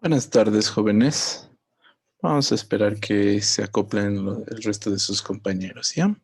Buenas tardes, jóvenes. Vamos a esperar que se acoplen el resto de sus compañeros, ¿ya?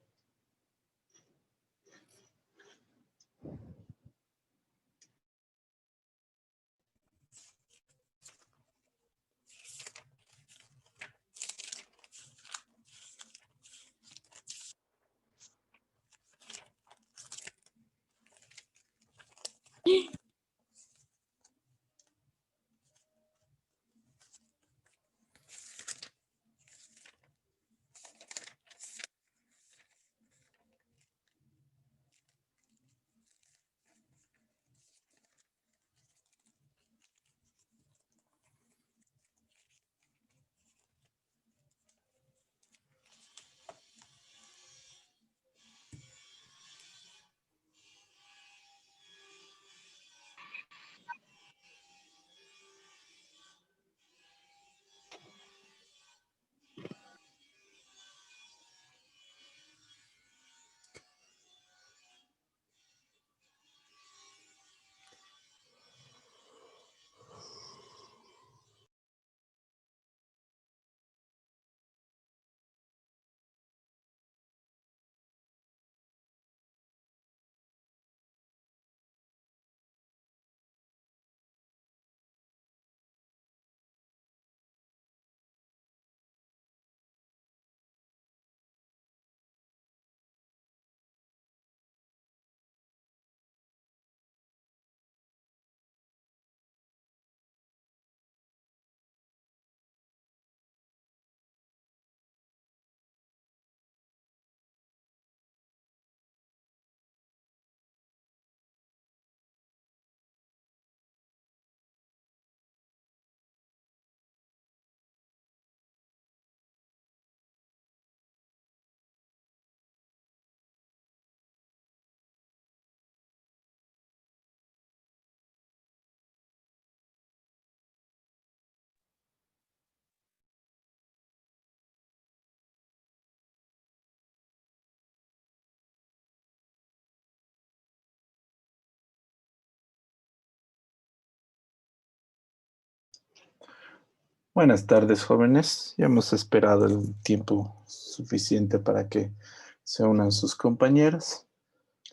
Buenas tardes, jóvenes. Ya hemos esperado el tiempo suficiente para que se unan sus compañeros.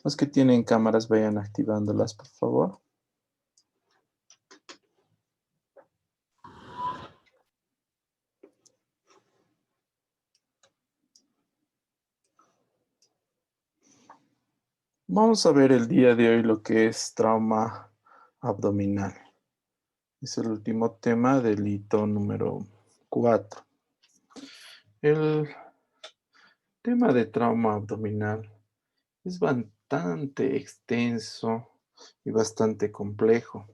Los que tienen cámaras, vayan activándolas, por favor. Vamos a ver el día de hoy lo que es trauma abdominal. Es el último tema del hito número 4. El tema de trauma abdominal es bastante extenso y bastante complejo,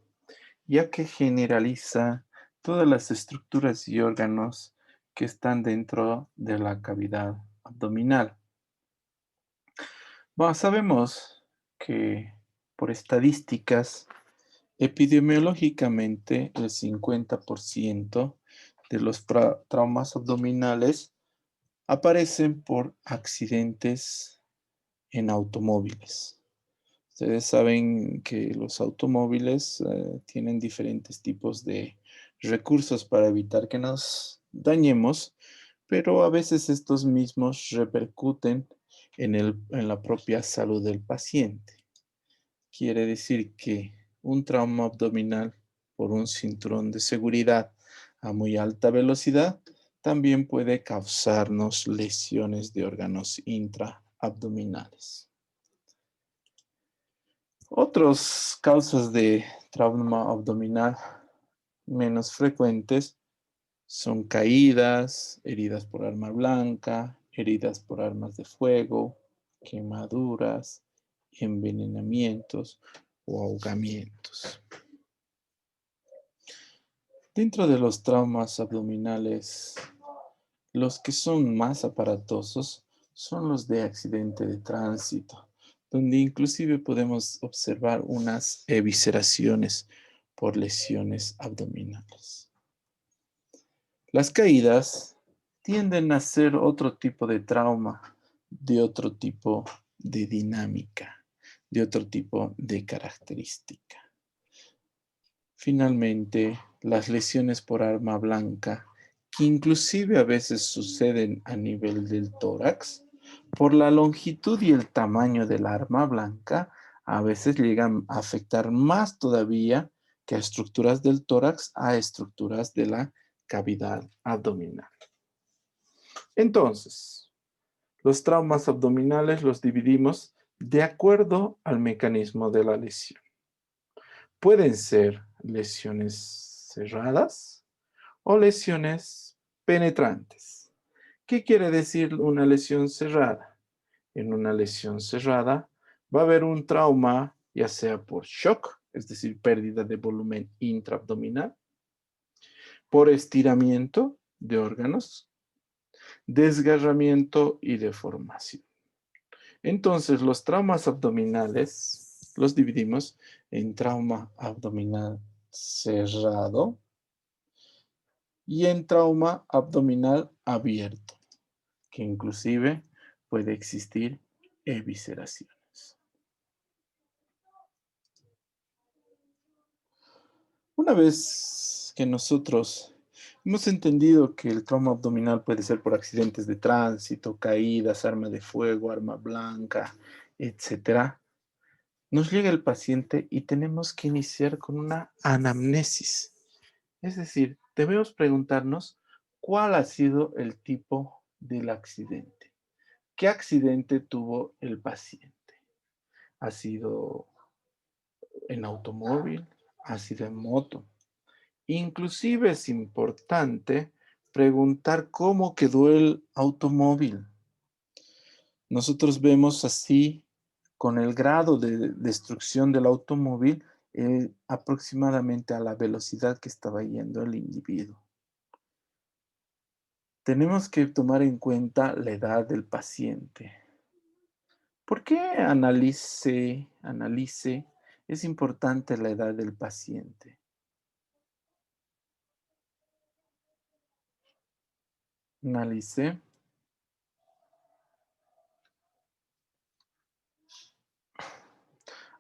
ya que generaliza todas las estructuras y órganos que están dentro de la cavidad abdominal. Bueno, sabemos que por estadísticas, epidemiológicamente el 50% de los traumas abdominales aparecen por accidentes en automóviles. Ustedes saben que los automóviles tienen diferentes tipos de recursos para evitar que nos dañemos, pero a veces estos mismos repercuten en la propia salud del paciente. Quiere decir que un trauma abdominal por un cinturón de seguridad a muy alta velocidad también puede causarnos lesiones de órganos intraabdominales. Otras causas de trauma abdominal menos frecuentes son caídas, heridas por arma blanca, heridas por armas de fuego, quemaduras, envenenamientos o ahogamientos. Dentro de los traumas abdominales, los que son más aparatosos son los de accidente de tránsito, donde inclusive podemos observar unas evisceraciones por lesiones abdominales. Las caídas tienden a ser otro tipo de trauma, de otro tipo de dinámica, de otro tipo de característica. Finalmente, las lesiones por arma blanca, que inclusive a veces suceden a nivel del tórax, por la longitud y el tamaño del arma blanca, a veces llegan a afectar más todavía que a estructuras del tórax, a estructuras de la cavidad abdominal. Entonces, los traumas abdominales los dividimos de acuerdo al mecanismo de la lesión. Pueden ser lesiones cerradas o lesiones penetrantes. ¿Qué quiere decir una lesión cerrada? En una lesión cerrada va a haber un trauma, ya sea por shock, es decir, pérdida de volumen intraabdominal, por estiramiento de órganos, desgarramiento y deformación. Entonces, los traumas abdominales los dividimos en trauma abdominal cerrado y en trauma abdominal abierto, que inclusive puede existir evisceraciones. Una vez que nosotros hemos entendido que el trauma abdominal puede ser por accidentes de tránsito, caídas, arma de fuego, arma blanca, etcétera, nos llega el paciente y tenemos que iniciar con una anamnesis. Es decir, debemos preguntarnos cuál ha sido el tipo del accidente. ¿Qué accidente tuvo el paciente? ¿Ha sido en automóvil? ¿Ha sido en moto? Inclusive es importante preguntar cómo quedó el automóvil. Nosotros vemos así, con el grado de destrucción del automóvil, aproximadamente a la velocidad que estaba yendo el individuo. Tenemos que tomar en cuenta la edad del paciente. ¿Por qué analice? Es importante la edad del paciente? Analice.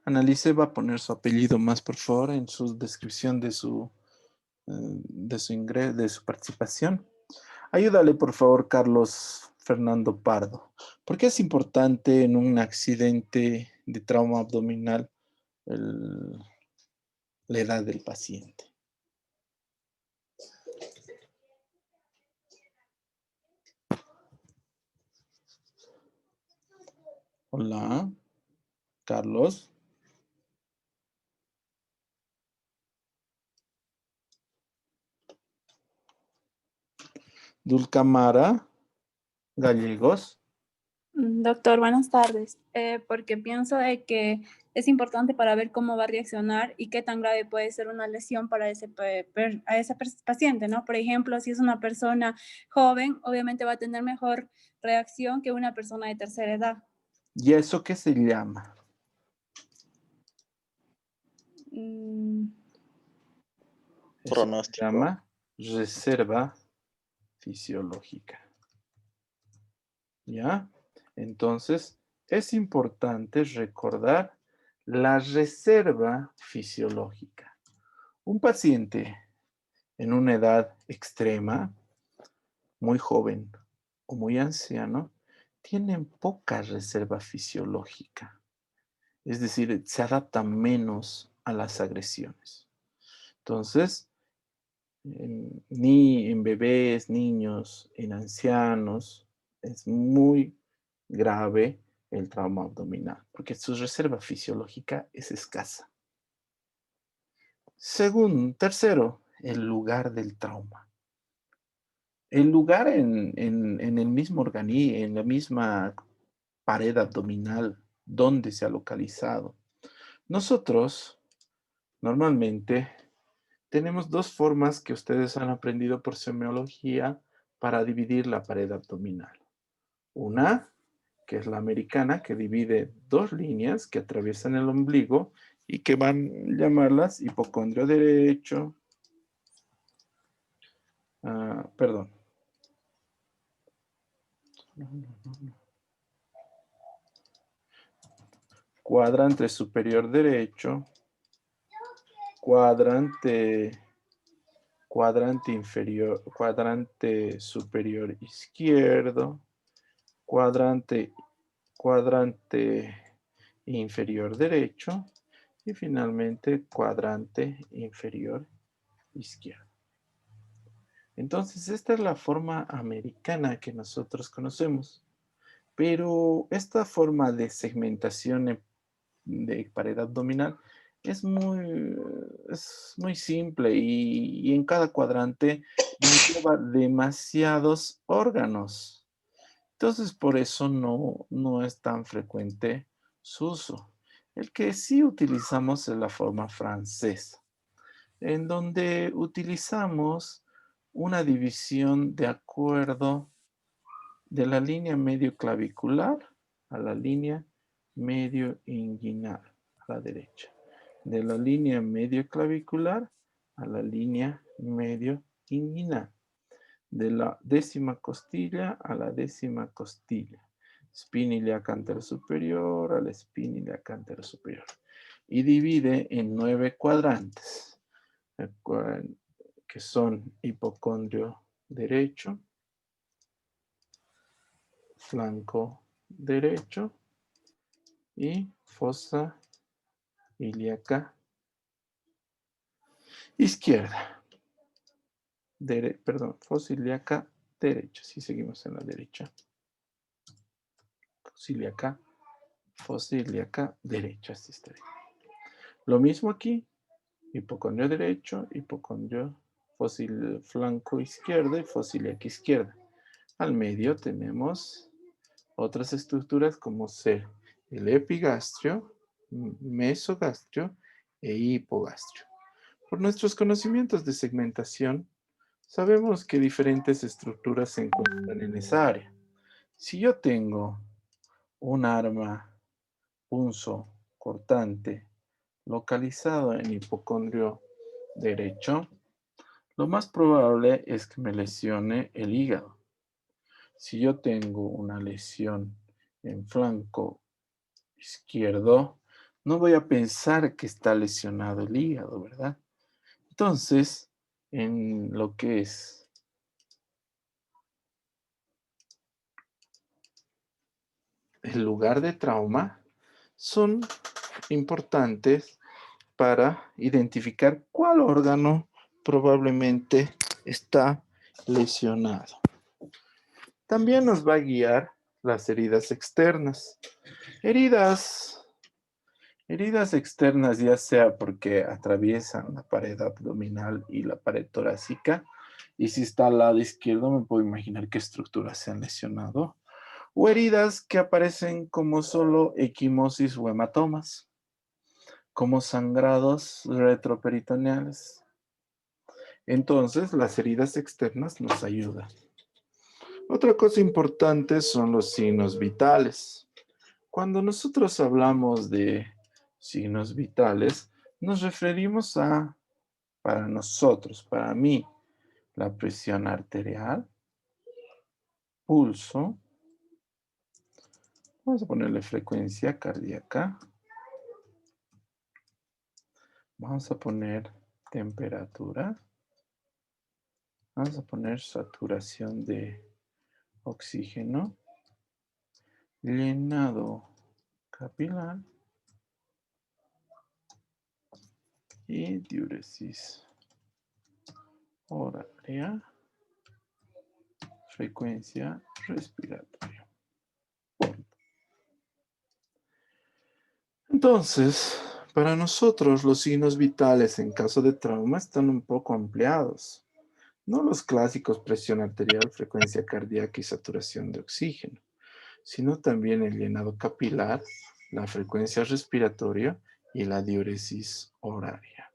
Analice va a poner su apellido más, por favor, en su descripción de su ingreso, de su participación. Ayúdale, por favor, Carlos Fernando Pardo. ¿Por qué es importante en un accidente de trauma abdominal la edad del paciente? Hola, Carlos. Dulcamara Gallegos. Doctor, buenas tardes. Porque pienso de que es importante para ver cómo va a reaccionar y qué tan grave puede ser una lesión para ese paciente, ¿no? Por ejemplo, si es una persona joven, obviamente va a tener mejor reacción que una persona de tercera edad. ¿Y eso qué se llama? Eso se Pronóstico. llama reserva fisiológica. ¿Ya? Entonces, es importante recordar la reserva fisiológica. Un paciente en una edad extrema, muy joven o muy anciano, tiene poca reserva fisiológica. Es decir, se adapta menos a las agresiones. Entonces, ni en bebés, niños, en ancianos, es muy grave el trauma abdominal, porque su reserva fisiológica es escasa. Tercero, el lugar del trauma. El lugar en el mismo organismo, en la misma pared abdominal, donde se ha localizado. Nosotros, normalmente, tenemos dos formas que ustedes han aprendido por semiología para dividir la pared abdominal. Una, que es la americana, que divide dos líneas que atraviesan el ombligo y que van a llamarlas hipocondrio derecho. Perdón. Cuadrante superior derecho, cuadrante cuadrante inferior, cuadrante superior izquierdo, cuadrante inferior derecho y finalmente cuadrante inferior izquierdo. Entonces, esta es la forma americana que nosotros conocemos. Pero esta forma de segmentación de pared abdominal es muy simple y en cada cuadrante lleva demasiados órganos. Entonces, por eso no es tan frecuente su uso. El que sí utilizamos es la forma francesa, en donde utilizamos una división de acuerdo de la línea medio clavicular a la línea medio inguinal a la derecha. De la línea medio clavicular a la línea medio inguinal. De la décima costilla a la décima costilla. Spina ilíaca anterosuperior a la espina ilíaca anterosuperior. Y divide en 9 cuadrantes, que son hipocondrio derecho, flanco derecho y fosa ilíaca izquierda. Perdón, fosa ilíaca derecha. Si seguimos en la derecha. Fosa ilíaca derecha. Así está bien. Lo mismo aquí. Hipocondrio derecho, hipocondrio flanco izquierdo y fosa ilíaca izquierda. Al medio tenemos otras estructuras como ser el epigastrio, mesogastrio e hipogastrio. Por nuestros conocimientos de segmentación, sabemos que diferentes estructuras se encuentran en esa área. Si yo tengo un arma punzo cortante localizado en hipocondrio derecho, lo más probable es que me lesione el hígado. Si yo tengo una lesión en flanco izquierdo, no voy a pensar que está lesionado el hígado, ¿verdad? Entonces, en lo que es el lugar de trauma, son importantes para identificar cuál órgano probablemente está lesionado. También nos va a guiar las heridas externas. Heridas externas, ya sea porque atraviesan la pared abdominal y la pared torácica, y si está al lado izquierdo me puedo imaginar qué estructuras se han lesionado, o heridas que aparecen como solo equimosis o hematomas, como sangrados retroperitoneales. Entonces, las heridas externas nos ayudan. Otra cosa importante son los signos vitales. Cuando nosotros hablamos de signos vitales, nos referimos a, para nosotros, para mí, la presión arterial, pulso, vamos a ponerle frecuencia cardíaca, vamos a poner temperatura, vamos a poner saturación de oxígeno, llenado capilar y diuresis horaria, frecuencia respiratoria. Entonces, para nosotros los signos vitales en caso de trauma están un poco ampliados. No los clásicos presión arterial, frecuencia cardíaca y saturación de oxígeno, sino también el llenado capilar, la frecuencia respiratoria y la diuresis horaria.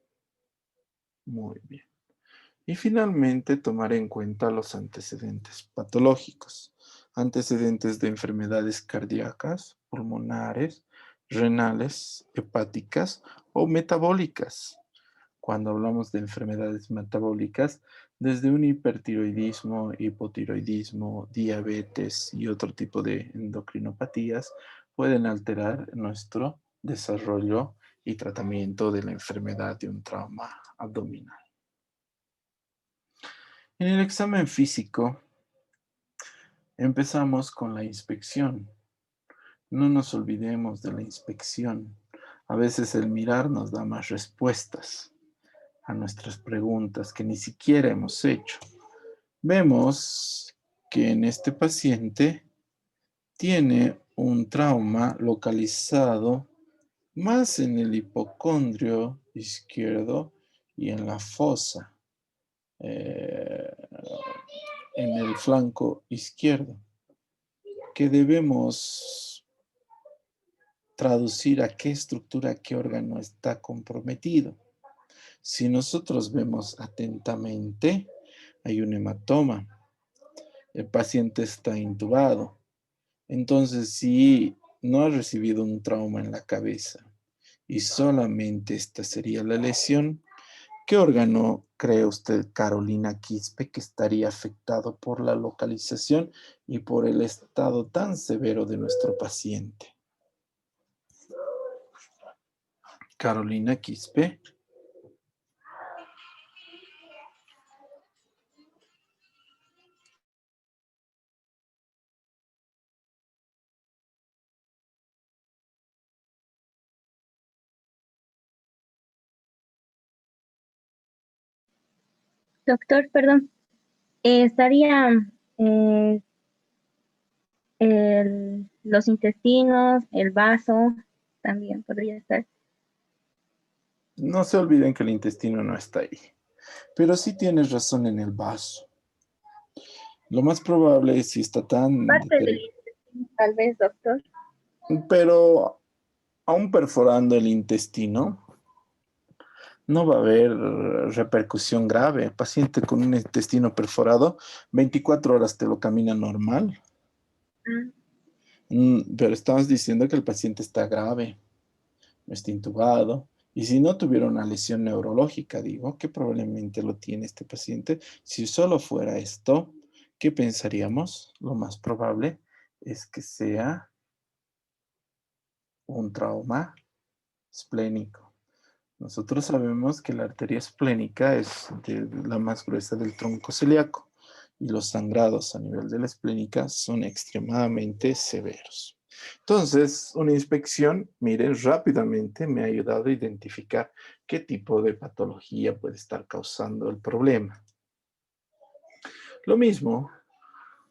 Muy bien. Y finalmente, tomar en cuenta los antecedentes patológicos. Antecedentes de enfermedades cardíacas, pulmonares, renales, hepáticas o metabólicas. Cuando hablamos de enfermedades metabólicas, desde un hipertiroidismo, hipotiroidismo, diabetes y otro tipo de endocrinopatías pueden alterar nuestro desarrollo y tratamiento de la enfermedad de un trauma abdominal. En el examen físico empezamos con la inspección. No nos olvidemos de la inspección. A veces el mirar nos da más respuestas a nuestras preguntas que ni siquiera hemos hecho. Vemos que en este paciente tiene un trauma localizado más en el hipocondrio izquierdo y en la fosa, eh, en el flanco izquierdo, que debemos traducir a qué estructura, a qué órgano está comprometido. Si nosotros vemos atentamente, hay un hematoma, el paciente está intubado. Entonces, si no ha recibido un trauma en la cabeza y solamente esta sería la lesión, ¿qué órgano cree usted, Carolina Quispe, que estaría afectado por la localización y por el estado tan severo de nuestro paciente? Carolina Quispe. Doctor, perdón, estaría eh, los intestinos, el vaso, también podría estar. No se olviden que el intestino no está ahí, pero sí tienes razón en el vaso. Lo más probable es si está tan Parte del intestino, tal vez, doctor. pero aún perforando el intestino, no va a haber repercusión grave. Paciente con un intestino perforado, 24 horas te lo camina normal. Ah, Pero estamos diciendo que el paciente está grave, no está intubado. Y si no tuviera una lesión neurológica, digo, que probablemente lo tiene este paciente, si solo fuera esto, ¿qué pensaríamos? Lo más probable es que sea un trauma esplénico. Nosotros sabemos que la arteria esplénica es la más gruesa del tronco celíaco y los sangrados a nivel de la esplénica son extremadamente severos. Entonces, una inspección, miren, rápidamente me ha ayudado a identificar qué tipo de patología puede estar causando el problema. Lo mismo,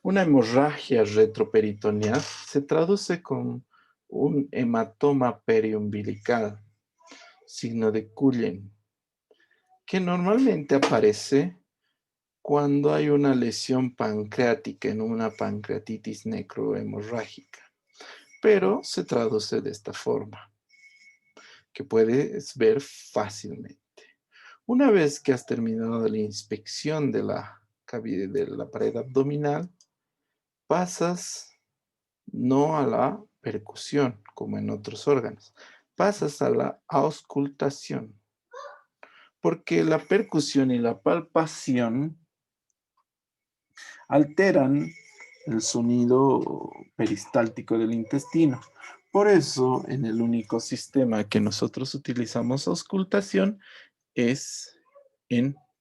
una hemorragia retroperitoneal se traduce con un hematoma periumbilical, signo de Cullen, que normalmente aparece cuando hay una lesión pancreática en una pancreatitis necrohemorrágica, pero se traduce de esta forma, que puedes ver fácilmente. Una vez que has terminado la inspección de la pared abdominal, pasas no a la percusión, como en otros órganos, pasas a la auscultación, porque la percusión y la palpación alteran el sonido peristáltico del intestino. Por eso, en el único sistema que nosotros utilizamos auscultación es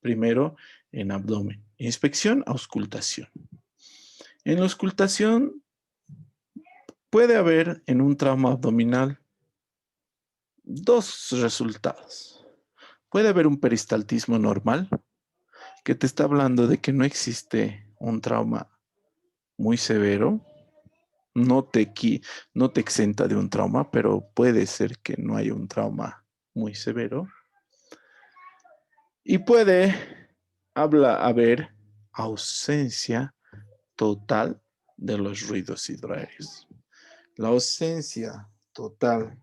primero en abdomen. Inspección, auscultación. En la auscultación puede haber en un trauma abdominal dos resultados. Puede haber un peristaltismo normal, que te está hablando de que no existe un trauma muy severo, no te exenta de un trauma, pero puede ser que no haya un trauma muy severo. Y puede haber ausencia total de los ruidos hidroaéreos. La ausencia total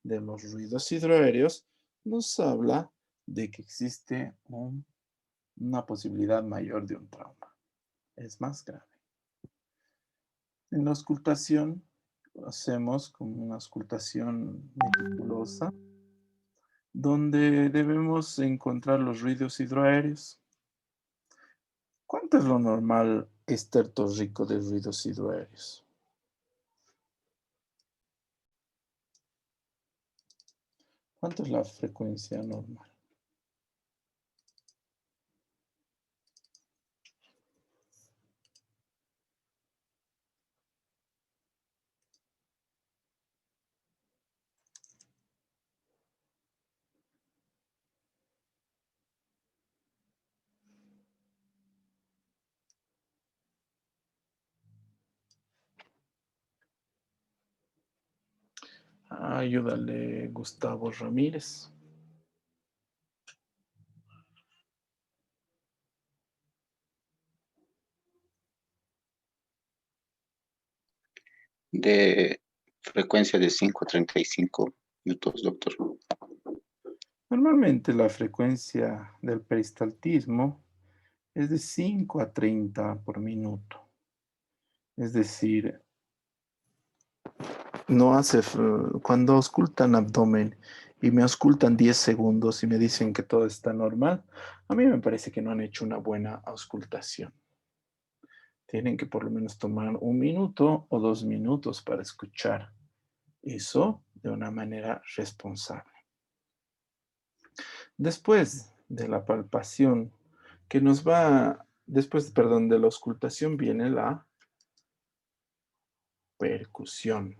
de los ruidos hidroaéreos nos habla de que existe una posibilidad mayor de un trauma. Es más grave. En la auscultación lo hacemos con una auscultación meticulosa, donde debemos encontrar los ruidos hidroaéreos. ¿Cuánto es lo normal estertorrico de ruidos hidroaéreos? ¿Cuánto es la frecuencia normal? Ayúdale, Gustavo Ramírez. De frecuencia de 5 a 35 minutos, doctor. Normalmente la frecuencia del peristaltismo es de 5 a 30 por minuto. Es decir, no hace, cuando auscultan abdomen y me auscultan 10 segundos y me dicen que todo está normal, a mí me parece que no han hecho una buena auscultación. Tienen que por lo menos tomar 1 minuto o 2 minutos para escuchar eso de una manera responsable. Después de la palpación, perdón, de la auscultación viene la percusión.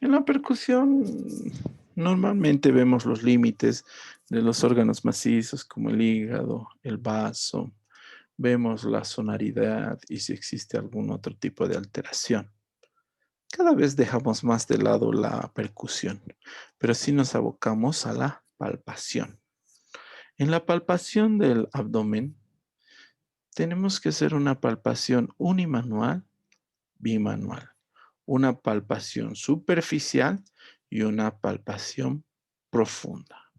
En la percusión normalmente vemos los límites de los órganos macizos como el hígado, el vaso, vemos la sonoridad y si existe algún otro tipo de alteración. Cada vez dejamos más de lado la percusión, pero sí nos abocamos a la palpación. En la palpación del abdomen, tenemos que hacer una palpación unimanual, bimanual. Una palpación superficial y una palpación profunda.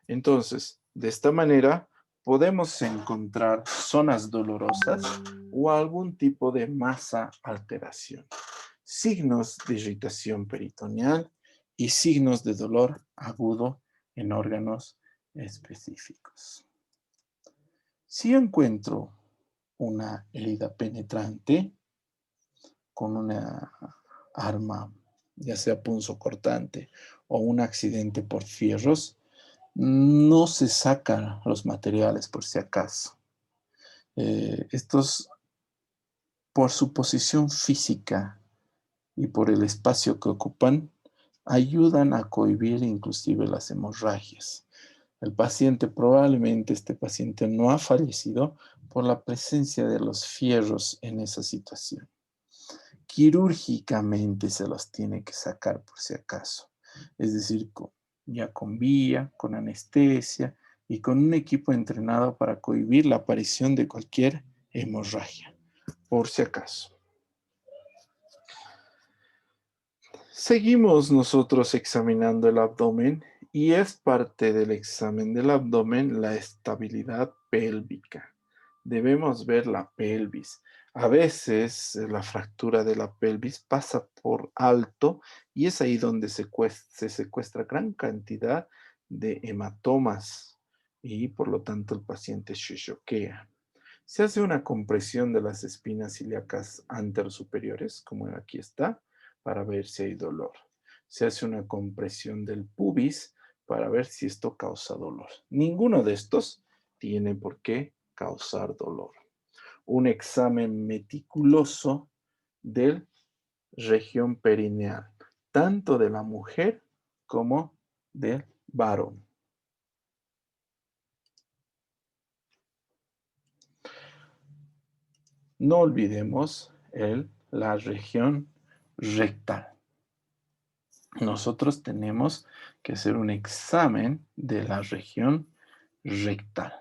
Entonces, de esta manera, podemos encontrar zonas dolorosas o algún tipo de masa alteración, signos de irritación peritoneal y signos de dolor agudo en órganos específicos. Si yo encuentro una herida penetrante con una arma, ya sea punzocortante o un accidente por fierros, no se sacan los materiales por si acaso. Estos, por su posición física y por el espacio que ocupan, ayudan a cohibir inclusive las hemorragias. El paciente, probablemente este paciente no ha fallecido por la presencia de los fierros en esa situación. Quirúrgicamente se los tiene que sacar por si acaso. Es decir, ya con vía, con anestesia y con un equipo entrenado para cohibir la aparición de cualquier hemorragia, por si acaso. Seguimos nosotros examinando el abdomen y es parte del examen del abdomen la estabilidad pélvica. Debemos ver la pelvis. A veces la fractura de la pelvis pasa por alto y es ahí donde se secuestra gran cantidad de hematomas y por lo tanto el paciente se choquea. Se hace una compresión de las espinas ilíacas anterosuperiores, como aquí está, para ver si hay dolor. Se hace una compresión del pubis para ver si esto causa dolor. Ninguno de estos tiene por qué causar dolor. Un examen meticuloso de región perineal, tanto de la mujer como del varón. No olvidemos la región rectal. Nosotros tenemos que hacer un examen de la región rectal.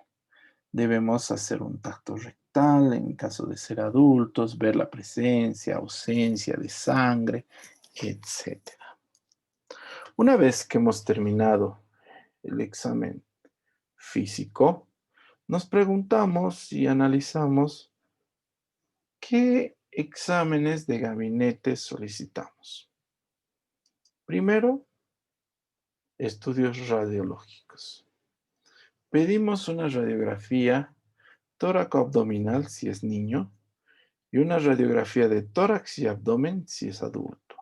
Debemos hacer un tacto rectal en caso de ser adultos, ver la presencia, ausencia de sangre, etc. Una vez que hemos terminado el examen físico, nos preguntamos y analizamos qué exámenes de gabinete solicitamos. Primero, estudios radiológicos. Pedimos una radiografía tóraco-abdominal si es niño y una radiografía de tórax y abdomen si es adulto.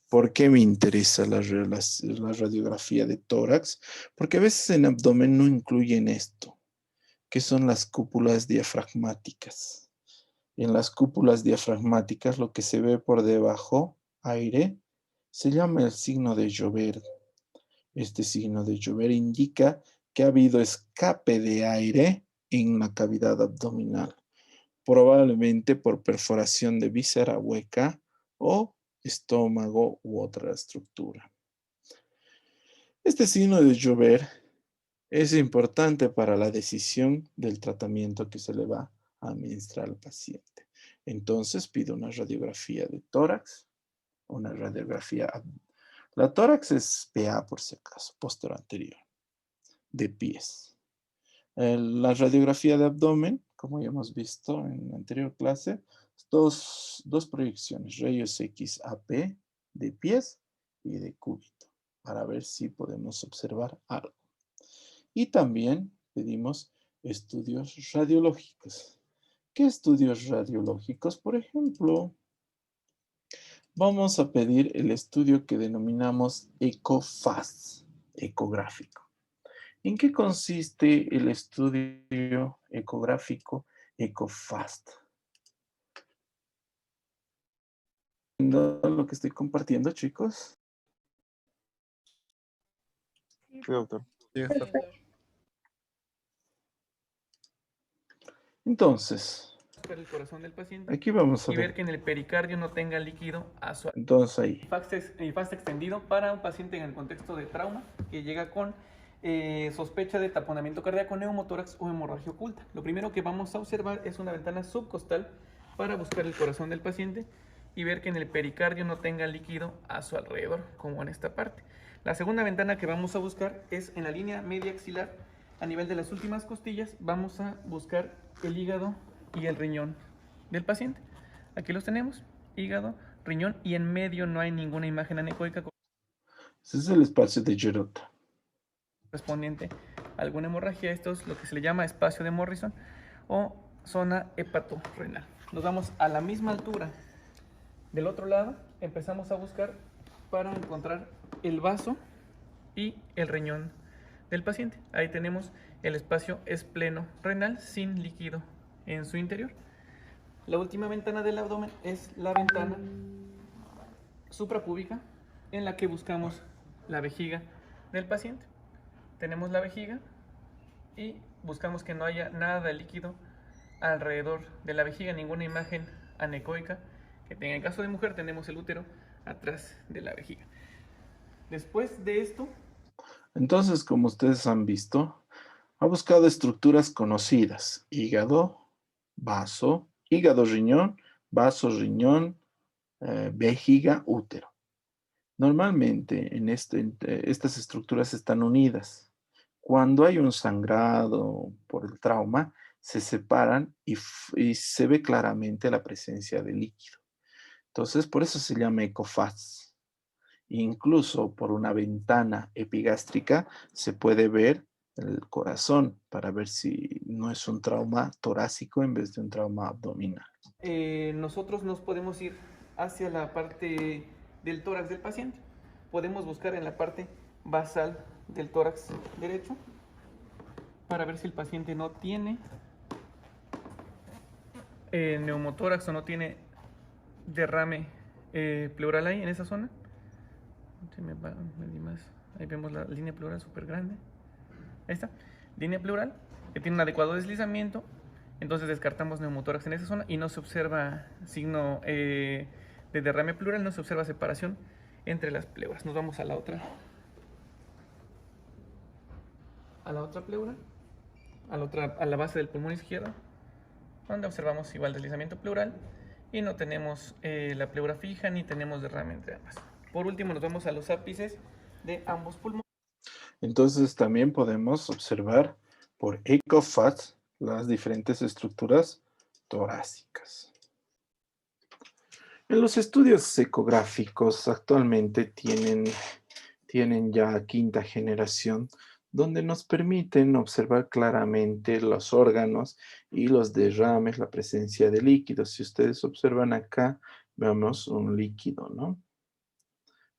¿Por qué me interesa la radiografía de tórax? Porque a veces en abdomen no incluyen esto, que son las cúpulas diafragmáticas. En las cúpulas diafragmáticas lo que se ve por debajo, aire, se llama el signo de Joubert. Este signo de Joubert indica que ha habido escape de aire en la cavidad abdominal, probablemente por perforación de víscera hueca o estómago u otra estructura. Este signo de llover es importante para la decisión del tratamiento que se le va a administrar al paciente. Entonces pido una radiografía de tórax, una radiografía. La tórax es PA por si acaso, posterior anterior, de pies. La radiografía de abdomen, como ya hemos visto en la anterior clase, dos proyecciones, rayos X AP de pies y de cúbito, para ver si podemos observar algo. Y también pedimos estudios radiológicos. ¿Qué estudios radiológicos? Por ejemplo, vamos a pedir el estudio que denominamos ECOFAST, ecográfico. ¿En qué consiste el estudio ecográfico ECOFAST? ¿Entienden lo que estoy compartiendo, chicos? Sí, doctor. Entonces, Para el corazón del paciente aquí vamos a y ver ver. que en el pericardio no tenga líquido a su Entonces ahí. fast extendido para un paciente en el contexto de trauma que llega con sospecha de taponamiento cardíaco, neumotórax o hemorragia oculta. Lo primero que vamos a observar es una ventana subcostal para buscar el corazón del paciente y ver que en el pericardio no tenga líquido a su alrededor, como en esta parte. La segunda ventana que vamos a buscar es en la línea media axilar, a nivel de las últimas costillas. Vamos a buscar el hígado y el riñón del paciente. Aquí los tenemos, hígado, riñón, y en medio no hay ninguna imagen anecoica Ese es el espacio de Girotta. correspondiente a alguna hemorragia. Esto es lo que se le llama espacio de Morrison o zona hepatorrenal. Nos vamos a la misma altura del otro lado, empezamos a buscar para encontrar el vaso y el riñón del paciente. Ahí tenemos el espacio espleno renal sin líquido en su interior. La última ventana del abdomen es la ventana suprapúbica en la que buscamos la vejiga del paciente. Tenemos la vejiga y buscamos que no haya nada de líquido alrededor de la vejiga, ninguna imagen anecoica. Que en el caso de mujer tenemos el útero atrás de la vejiga. Después de esto, entonces, como ustedes han visto, ha buscado estructuras conocidas: hígado, vaso, hígado, riñón, vaso, riñón, vejiga, útero. Normalmente estas estructuras están unidas. Cuando hay un sangrado por el trauma, se separan y se ve claramente la presencia de líquido. Entonces, por eso se llama ECOFAST. Incluso por una ventana epigástrica se puede ver el corazón para ver si no es un trauma torácico en vez de un trauma abdominal. nosotros nos podemos ir hacia la parte del tórax del paciente. Podemos buscar en la parte basal del tórax derecho para ver si el paciente no tiene neumotórax o no tiene derrame pleural ahí en esa zona. Ahí vemos la línea pleural súper grande. Ahí está, línea pleural que tiene un adecuado deslizamiento. Entonces descartamos neumotórax en esa zona y no se observa signo de derrame pleural, no se observa separación entre las pleuras. Nos vamos a la otra pleura, a la base del pulmón izquierdo, donde observamos igual deslizamiento pleural y no tenemos la pleura fija ni tenemos derrame entre ambas. Por último, nos vamos a los ápices de ambos pulmones. Entonces también podemos observar por ECOFAST las diferentes estructuras torácicas. En los estudios ecográficos actualmente tienen ya quinta generación, donde nos permiten observar claramente los órganos y los derrames, la presencia de líquidos. Si ustedes observan acá, vemos un líquido, ¿no?,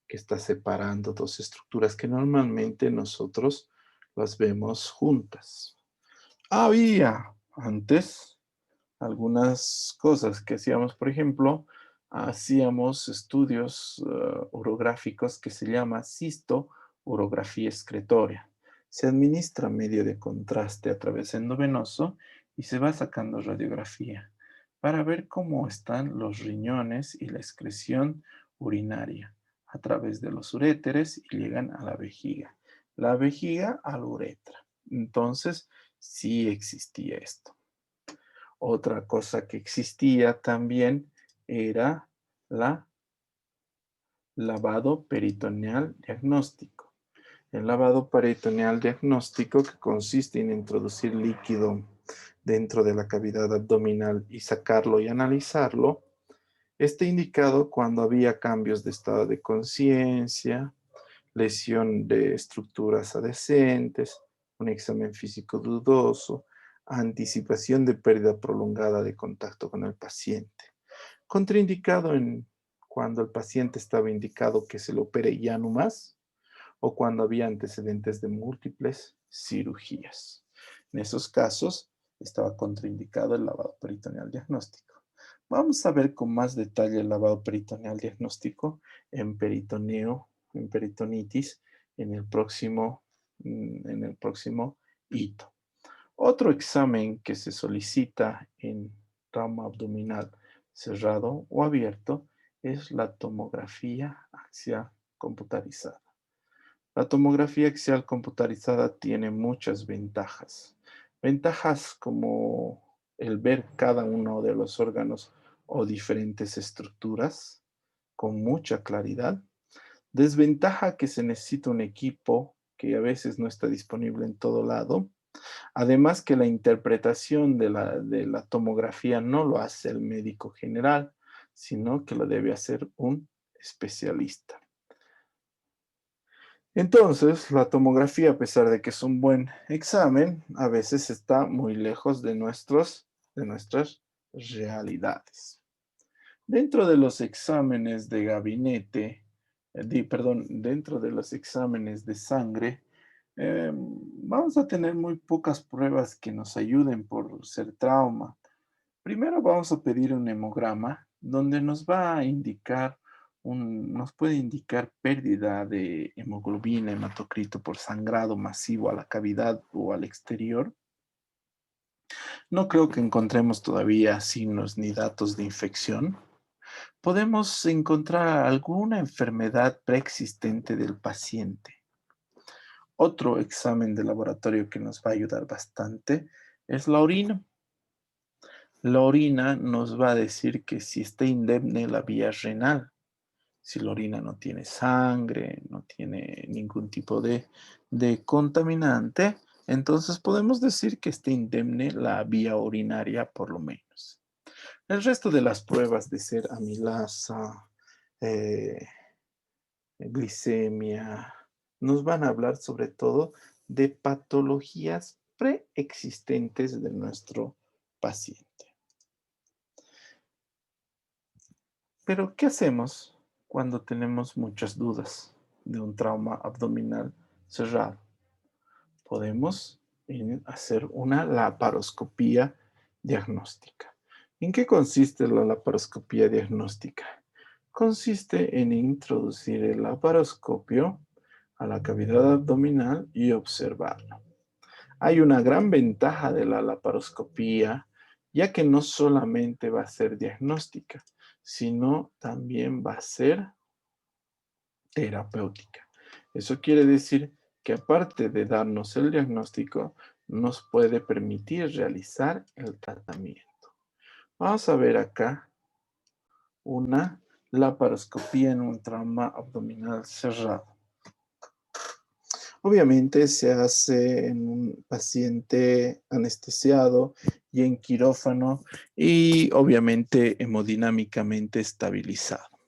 que está separando dos estructuras que normalmente nosotros las vemos juntas. Había antes algunas cosas que hacíamos, por ejemplo, hacíamos estudios urográficos que se llama cisto-urografía excretoria. Se administra medio de contraste a través endovenoso y se va sacando radiografía para ver cómo están los riñones y la excreción urinaria a través de los uréteres y llegan a la vejiga. la vejiga a la uretra. Entonces, sí existía esto. Otra cosa que existía también era la lavado peritoneal diagnóstico. El lavado peritoneal diagnóstico, que consiste en introducir líquido dentro de la cavidad abdominal y sacarlo y analizarlo, está indicado cuando había cambios de estado de conciencia, lesión de estructuras adyacentes, un examen físico dudoso, anticipación de pérdida prolongada de contacto con el paciente. Contraindicado cuando el paciente estaba indicado que se le opere ya no más, o cuando había antecedentes de múltiples cirugías. En esos casos estaba contraindicado el lavado peritoneal diagnóstico. Vamos a ver con más detalle el lavado peritoneal diagnóstico en peritoneo, en peritonitis, en el próximo hito. Otro examen que se solicita en trauma abdominal cerrado o abierto es la tomografía axial computarizada. La tomografía axial computarizada tiene muchas ventajas. Ventajas como el ver cada uno de los órganos o diferentes estructuras con mucha claridad. Desventaja que se necesita un equipo que a veces no está disponible en todo lado. Además que la interpretación de la tomografía no lo hace el médico general, sino que lo debe hacer un especialista. Entonces, la tomografía, a pesar de que es un buen examen, a veces está muy lejos de nuestras realidades. Dentro de los exámenes de gabinete, dentro de los exámenes de sangre, vamos a tener muy pocas pruebas que nos ayuden por ser trauma. Primero vamos a pedir un hemograma donde nos va a indicar, nos puede indicar pérdida de hemoglobina, hematocrito por sangrado masivo a la cavidad o al exterior. No creo que encontremos todavía signos ni datos de infección. Podemos encontrar alguna enfermedad preexistente del paciente. Otro examen de laboratorio que nos va a ayudar bastante es la orina. La orina nos va a decir que si está indemne la vía renal, si la orina no tiene sangre, no tiene ningún tipo de contaminante, entonces podemos decir que está indemne la vía urinaria por lo menos. El resto de las pruebas de ser amilasa, glicemia, nos van a hablar sobre todo de patologías preexistentes de nuestro paciente. Pero, ¿qué hacemos cuando tenemos muchas dudas de un trauma abdominal cerrado? Podemos hacer una laparoscopía diagnóstica. ¿En qué consiste la laparoscopía diagnóstica? Consiste en introducir el laparoscopio a la cavidad abdominal y observarlo. Hay una gran ventaja de la laparoscopía, ya que no solamente va a ser diagnóstica, sino también va a ser terapéutica. Eso quiere decir que aparte de darnos el diagnóstico, nos puede permitir realizar el tratamiento. Vamos a ver acá una laparoscopía en un trauma abdominal cerrado. Obviamente se hace en un paciente anestesiado y en quirófano y obviamente hemodinámicamente estabilizado.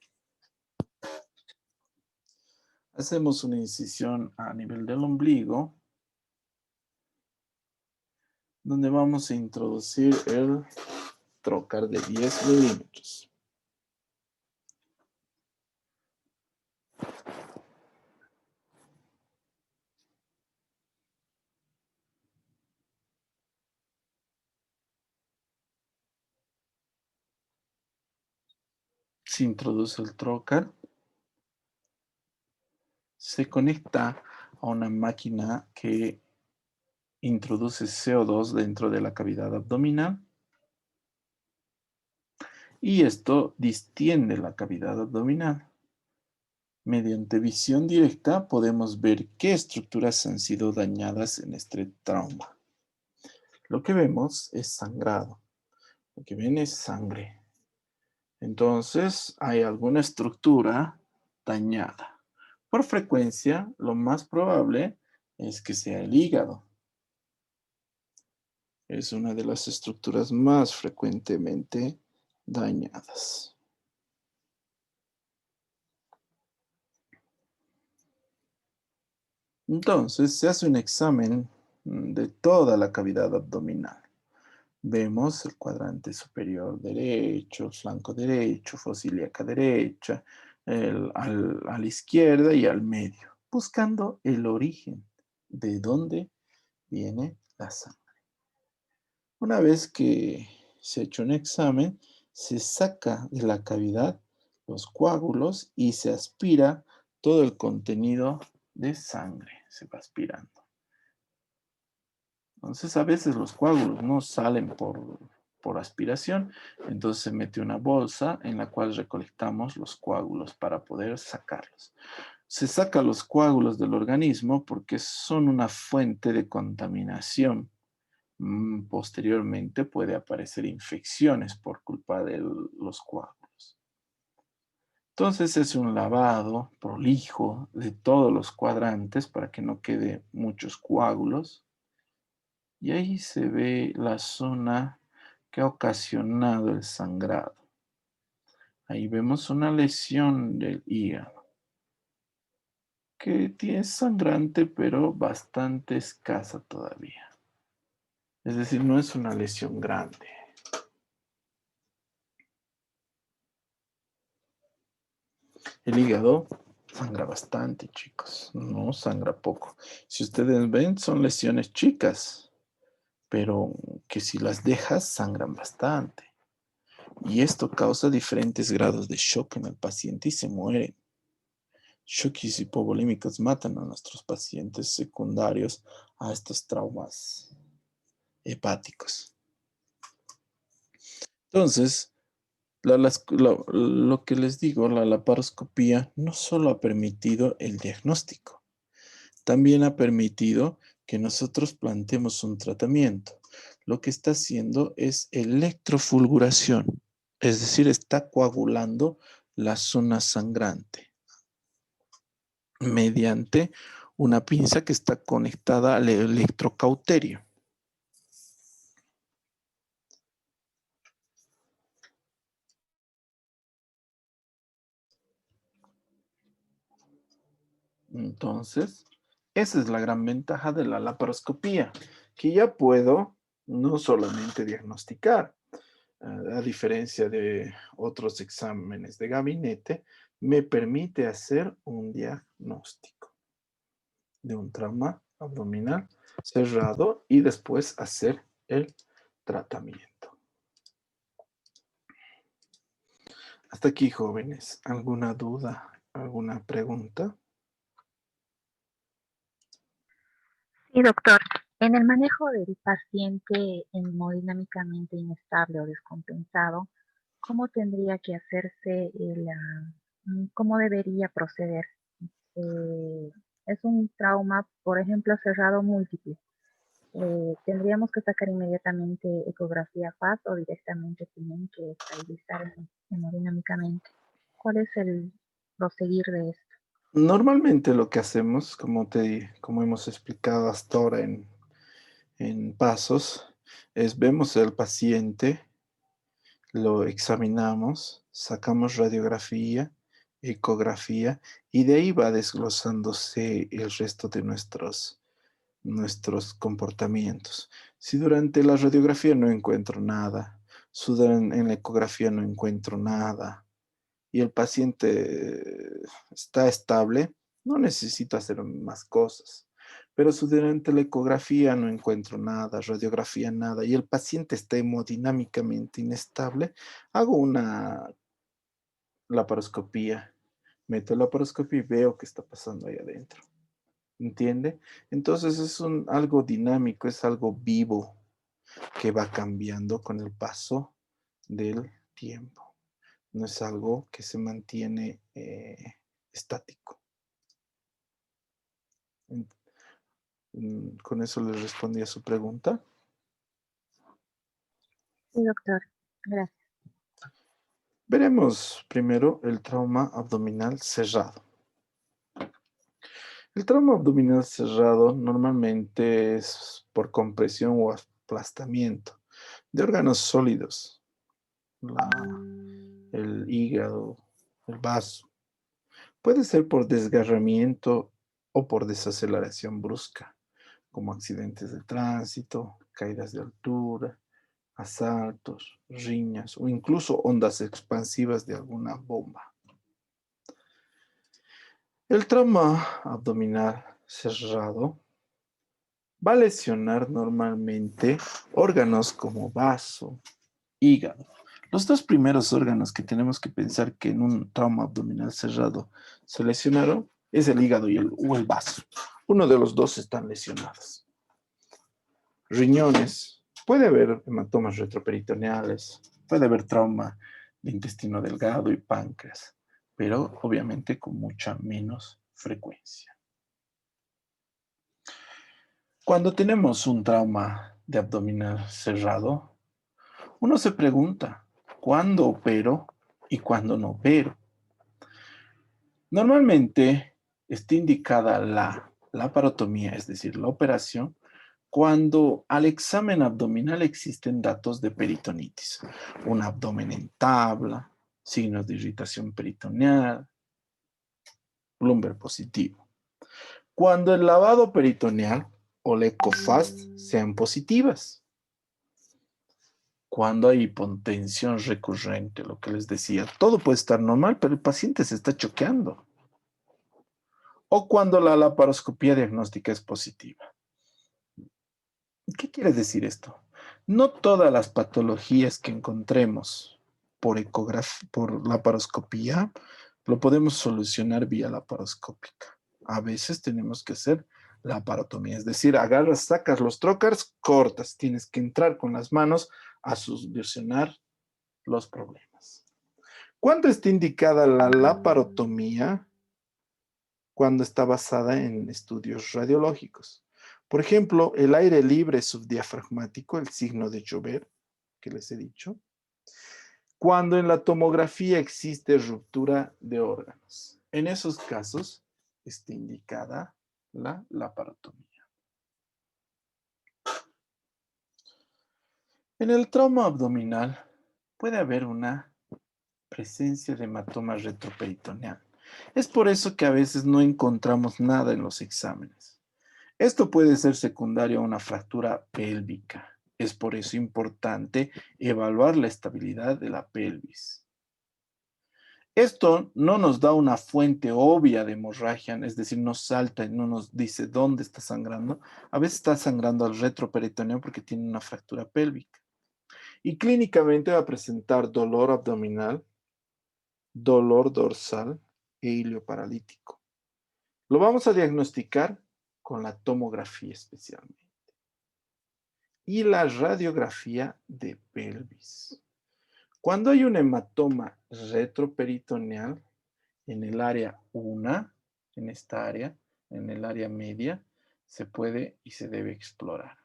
Hacemos una incisión a nivel del ombligo, donde vamos a introducir el trocar de 10 milímetros. Se introduce el trocar. Se conecta a una máquina que introduce CO2 dentro de la cavidad abdominal. Y esto distiende la cavidad abdominal. Mediante visión directa podemos ver qué estructuras han sido dañadas en este trauma. Lo que vemos es sangrado. Lo que ven es sangre. Entonces, hay alguna estructura dañada. Por frecuencia, lo más probable es que sea el hígado. Es una de las estructuras más frecuentemente dañadas. Entonces, se hace un examen de toda la cavidad abdominal. Vemos el cuadrante superior derecho, el flanco derecho, fosa ilíaca derecha, a la izquierda y al medio, buscando el origen de dónde viene la sangre. Una vez que se ha hecho un examen, se saca de la cavidad los coágulos y se aspira todo el contenido de sangre, se va aspirando. Entonces, a veces los coágulos no salen por aspiración, entonces se mete una bolsa en la cual recolectamos los coágulos para poder sacarlos. Se saca los coágulos del organismo porque son una fuente de contaminación. Posteriormente puede aparecer infecciones por culpa de los coágulos. Entonces es un lavado prolijo de todos los cuadrantes para que no quede muchos coágulos. Y ahí se ve la zona que ha ocasionado el sangrado. Ahí vemos una lesión del hígado, que es sangrante, pero bastante escasa todavía. Es decir, no es una lesión grande. El hígado sangra bastante, chicos. No sangra poco. Si ustedes ven, son lesiones chicas, pero que si las dejas, sangran bastante. Y esto causa diferentes grados de shock en el paciente y se mueren. Shocks hipovolémicos matan a nuestros pacientes secundarios a estos traumas hepáticos. Entonces, lo que les digo, la laparoscopía no solo ha permitido el diagnóstico, también ha permitido que nosotros planteemos un tratamiento. Lo que está haciendo es electrofulguración, es decir, está coagulando la zona sangrante mediante una pinza que está conectada al electrocauterio. Entonces, esa es la gran ventaja de la laparoscopía, que ya puedo no solamente diagnosticar, a diferencia de otros exámenes de gabinete, me permite hacer un diagnóstico de un trauma abdominal cerrado y después hacer el tratamiento. Hasta aquí, jóvenes. ¿Alguna duda? ¿Alguna pregunta? Sí, doctor. En el manejo del paciente hemodinámicamente inestable o descompensado, ¿cómo tendría que hacerse cómo debería proceder? Es un trauma, por ejemplo, cerrado múltiple. ¿Tendríamos que sacar inmediatamente ecografía FAST o directamente tienen que estabilizar hemodinámicamente? ¿Cuál es el proseguir de esto? Normalmente lo que hacemos, como hemos explicado hasta ahora en pasos, es vemos al paciente, lo examinamos, sacamos radiografía, ecografía, y de ahí va desglosándose el resto de nuestros comportamientos. Si durante la radiografía no encuentro nada, en la ecografía no encuentro nada, y el paciente está estable, no necesito hacer más cosas. Pero si durante la ecografía no encuentro nada, radiografía nada, y el paciente está hemodinámicamente inestable, hago una laparoscopía. Meto la laparoscopía y veo qué está pasando ahí adentro. ¿Entiende? Entonces es algo dinámico, es algo vivo que va cambiando con el paso del tiempo. No es algo que se mantiene estático. Con eso le respondí a su pregunta. Sí, doctor. Gracias. Veremos primero el trauma abdominal cerrado. El trauma abdominal cerrado normalmente es por compresión o aplastamiento de órganos sólidos, el hígado, el vaso. Puede ser por desgarramiento o por desaceleración brusca, como accidentes de tránsito, caídas de altura, asaltos, riñas o incluso ondas expansivas de alguna bomba. El trauma abdominal cerrado va a lesionar normalmente órganos como vaso, hígado. Los dos primeros órganos que tenemos que pensar que en un trauma abdominal cerrado se lesionaron es el hígado o el vaso. Uno de los dos están lesionados. Riñones, puede haber hematomas retroperitoneales, puede haber trauma de intestino delgado y páncreas, pero obviamente con mucha menos frecuencia. Cuando tenemos un trauma de abdominal cerrado, uno se pregunta, ¿cuándo opero y cuándo no opero? Normalmente está indicada la laparotomía, es decir, la operación, cuando al examen abdominal existen datos de peritonitis, un abdomen en tabla, signos de irritación peritoneal, Blumberg positivo. Cuando el lavado peritoneal o la EcoFast sean positivas. Cuando hay hipotensión recurrente, lo que les decía, todo puede estar normal, pero el paciente se está choqueando. O cuando la laparoscopía diagnóstica es positiva. ¿Qué quiere decir esto? No todas las patologías que encontremos por laparoscopía lo podemos solucionar vía laparoscópica. A veces tenemos que hacer laparotomía, es decir, agarras, sacas los trócares, cortas, tienes que entrar con las manos a solucionar los problemas. ¿Cuándo está indicada la laparotomía? Cuando está basada en estudios radiológicos. Por ejemplo, el aire libre subdiafragmático, el signo de Joubert, que les he dicho. Cuando en la tomografía existe ruptura de órganos. En esos casos está indicada la laparotomía. En el trauma abdominal puede haber una presencia de hematoma retroperitoneal. Es por eso que a veces no encontramos nada en los exámenes. Esto puede ser secundario a una fractura pélvica. Es por eso importante evaluar la estabilidad de la pelvis. Esto no nos da una fuente obvia de hemorragia, es decir, no salta y no nos dice dónde está sangrando. A veces está sangrando al retroperitoneo porque tiene una fractura pélvica. Y clínicamente va a presentar dolor abdominal, dolor dorsal e hilio paralítico. Lo vamos a diagnosticar con la tomografía especialmente. Y la radiografía de pelvis. Cuando hay un hematoma retroperitoneal en el área 1, en esta área, en el área media, se puede y se debe explorar.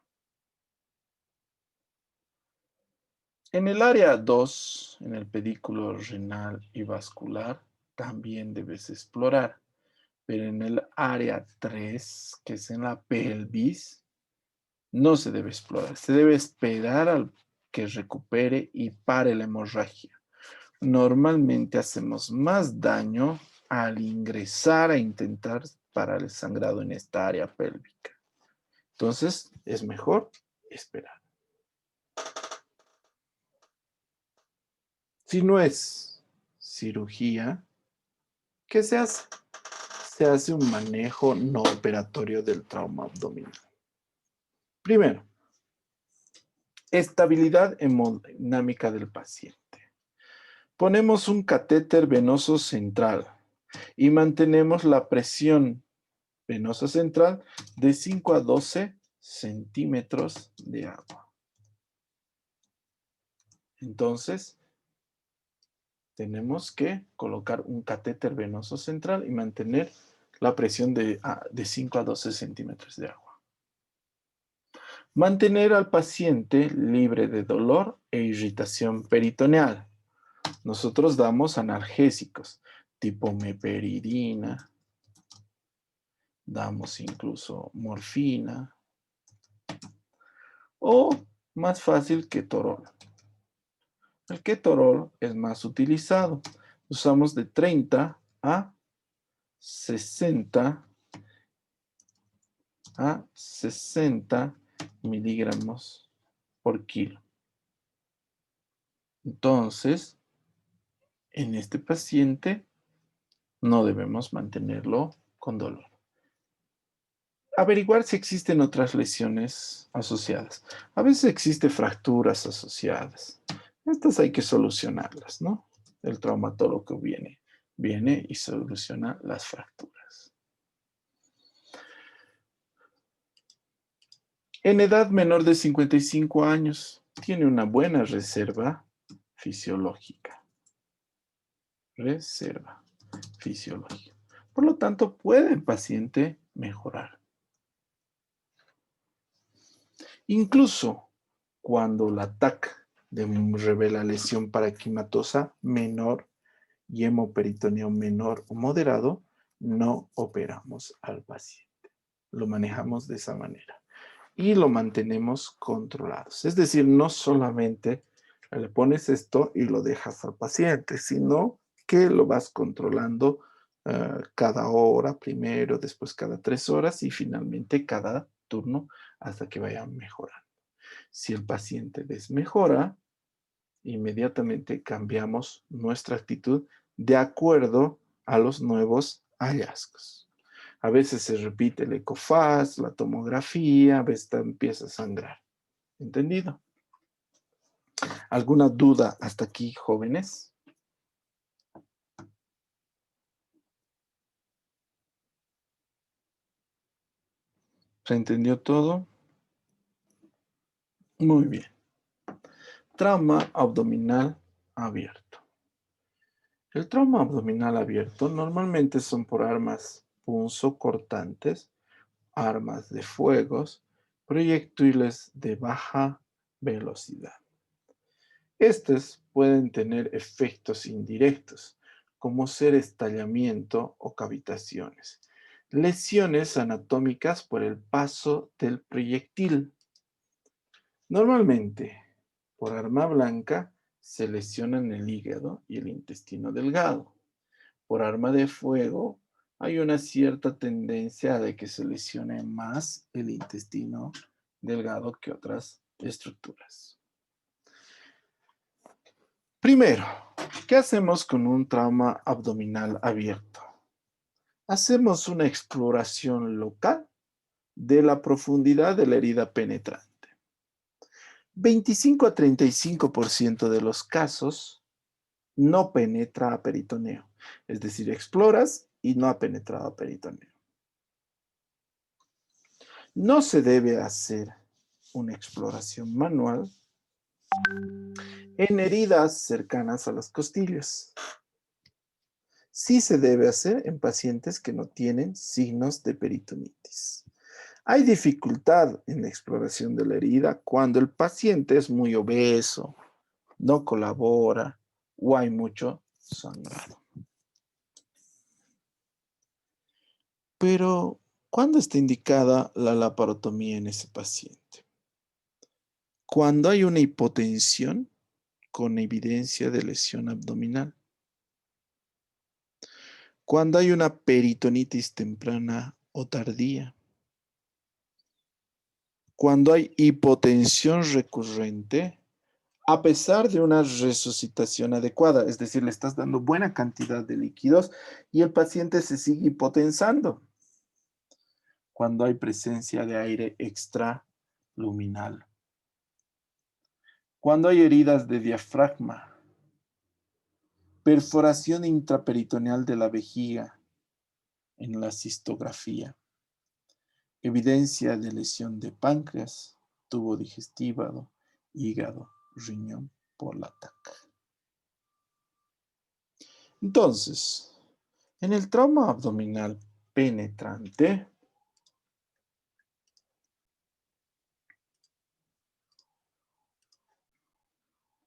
En el área 2, en el pedículo renal y vascular, también debes explorar. Pero en el área 3, que es en la pelvis, no se debe explorar. Se debe esperar al que recupere y pare la hemorragia. Normalmente hacemos más daño al ingresar a intentar parar el sangrado en esta área pélvica. Entonces, es mejor esperar. Si no es cirugía, ¿qué se hace? Se hace un manejo no operatorio del trauma abdominal. Primero, estabilidad hemodinámica del paciente. Ponemos un catéter venoso central y mantenemos la presión venosa central de 5 a 12 centímetros de agua. Entonces, tenemos que colocar un catéter venoso central y mantener la presión de 5 a 12 centímetros de agua. Mantener al paciente libre de dolor e irritación peritoneal. Nosotros damos analgésicos tipo meperidina, damos incluso morfina o más fácil ketorol. El ketorol es más utilizado. Usamos de 30 a 60 miligramos por kilo. Entonces, en este paciente no debemos mantenerlo con dolor. Averiguar si existen otras lesiones asociadas. A veces existen fracturas asociadas. Estas hay que solucionarlas, ¿no? El traumatólogo viene y soluciona las fracturas. En edad menor de 55 años, tiene una buena reserva fisiológica. Reserva fisiológica. Por lo tanto, puede el paciente mejorar. Incluso cuando la TAC revela lesión paraquimatosa menor y hemoperitoneo menor o moderado, no operamos al paciente. Lo manejamos de esa manera. Y lo mantenemos controlados. Es decir, no solamente le pones esto y lo dejas al paciente, sino que lo vas controlando cada hora primero, después cada 3 horas y finalmente cada turno hasta que vaya mejorando. Si el paciente desmejora, inmediatamente cambiamos nuestra actitud de acuerdo a los nuevos hallazgos. A veces se repite el ecofaz, la tomografía, a veces empieza a sangrar. ¿Entendido? ¿Alguna duda hasta aquí, jóvenes? ¿Se entendió todo? Muy bien. Trauma abdominal abierto. El trauma abdominal abierto normalmente son por armas punzocortantes, armas de fuegos, proyectiles de baja velocidad. Estos pueden tener efectos indirectos, como ser estallamiento o cavitaciones, lesiones anatómicas por el paso del proyectil. Normalmente, por arma blanca, se lesionan el hígado y el intestino delgado. Por arma de fuego, hay una cierta tendencia de que se lesione más el intestino delgado que otras estructuras. Primero, ¿qué hacemos con un trauma abdominal abierto? Hacemos una exploración local de la profundidad de la herida penetrante. 25 a 35% de los casos no penetra a peritoneo. Es decir, exploras y no ha penetrado a peritoneo. No se debe hacer una exploración manual en heridas cercanas a las costillas. Sí se debe hacer en pacientes que no tienen signos de peritonitis. Hay dificultad en la exploración de la herida cuando el paciente es muy obeso, no colabora o hay mucho sangrado. Pero, ¿cuándo está indicada la laparotomía en ese paciente? Cuando hay una hipotensión con evidencia de lesión abdominal. Cuando hay una peritonitis temprana o tardía. Cuando hay hipotensión recurrente, a pesar de una resucitación adecuada, es decir, le estás dando buena cantidad de líquidos y el paciente se sigue hipotensando. Cuando hay presencia de aire extraluminal. Cuando hay heridas de diafragma. Perforación intraperitoneal de la vejiga en la cistografía. Evidencia de lesión de páncreas, tubo digestivo, hígado, riñón por la TAC. Entonces, en el trauma abdominal penetrante,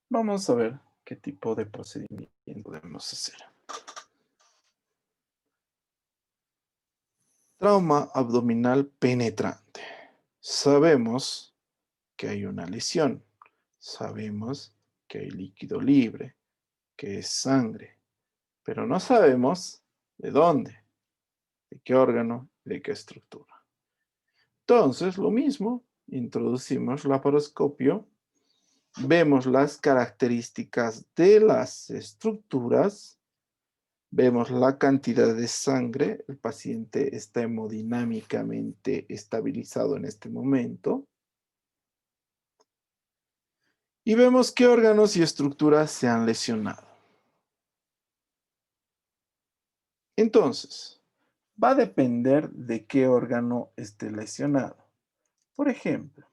vamos a ver qué tipo de procedimiento podemos hacer. Trauma abdominal penetrante. Sabemos que hay una lesión. Sabemos que hay líquido libre, que es sangre, pero no sabemos de dónde, de qué órgano, de qué estructura. Entonces, lo mismo, introducimos laparoscopio, vemos las características de las estructuras, vemos la cantidad de sangre, el paciente está hemodinámicamente estabilizado en este momento, y vemos qué órganos y estructuras se han lesionado. Entonces, va a depender de qué órgano esté lesionado. Por ejemplo,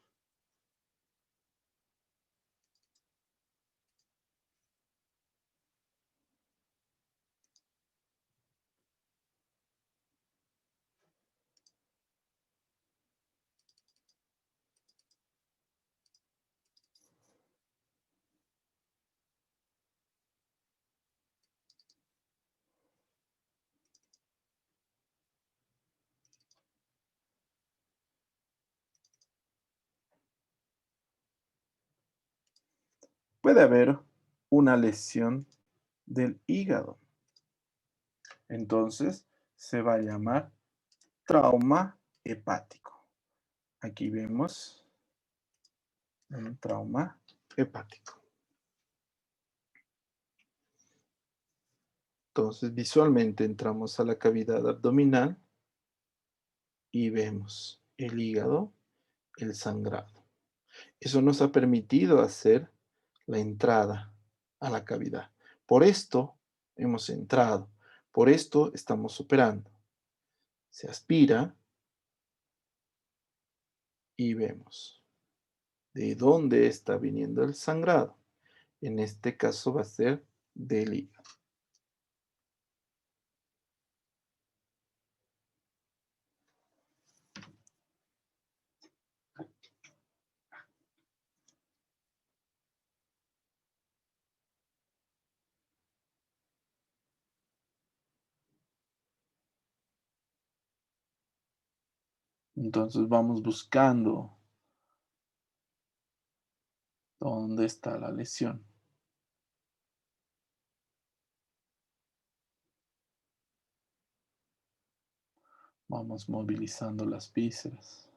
puede haber una lesión del hígado. Entonces, se va a llamar trauma hepático. Aquí vemos un trauma hepático. Entonces, visualmente entramos a la cavidad abdominal y vemos el hígado, el sangrado. Eso nos ha permitido hacer la entrada a la cavidad. Por esto hemos entrado, por esto estamos operando. Se aspira y vemos de dónde está viniendo el sangrado. En este caso va a ser del hígado. Entonces vamos buscando dónde está la lesión. Vamos movilizando las vísceras.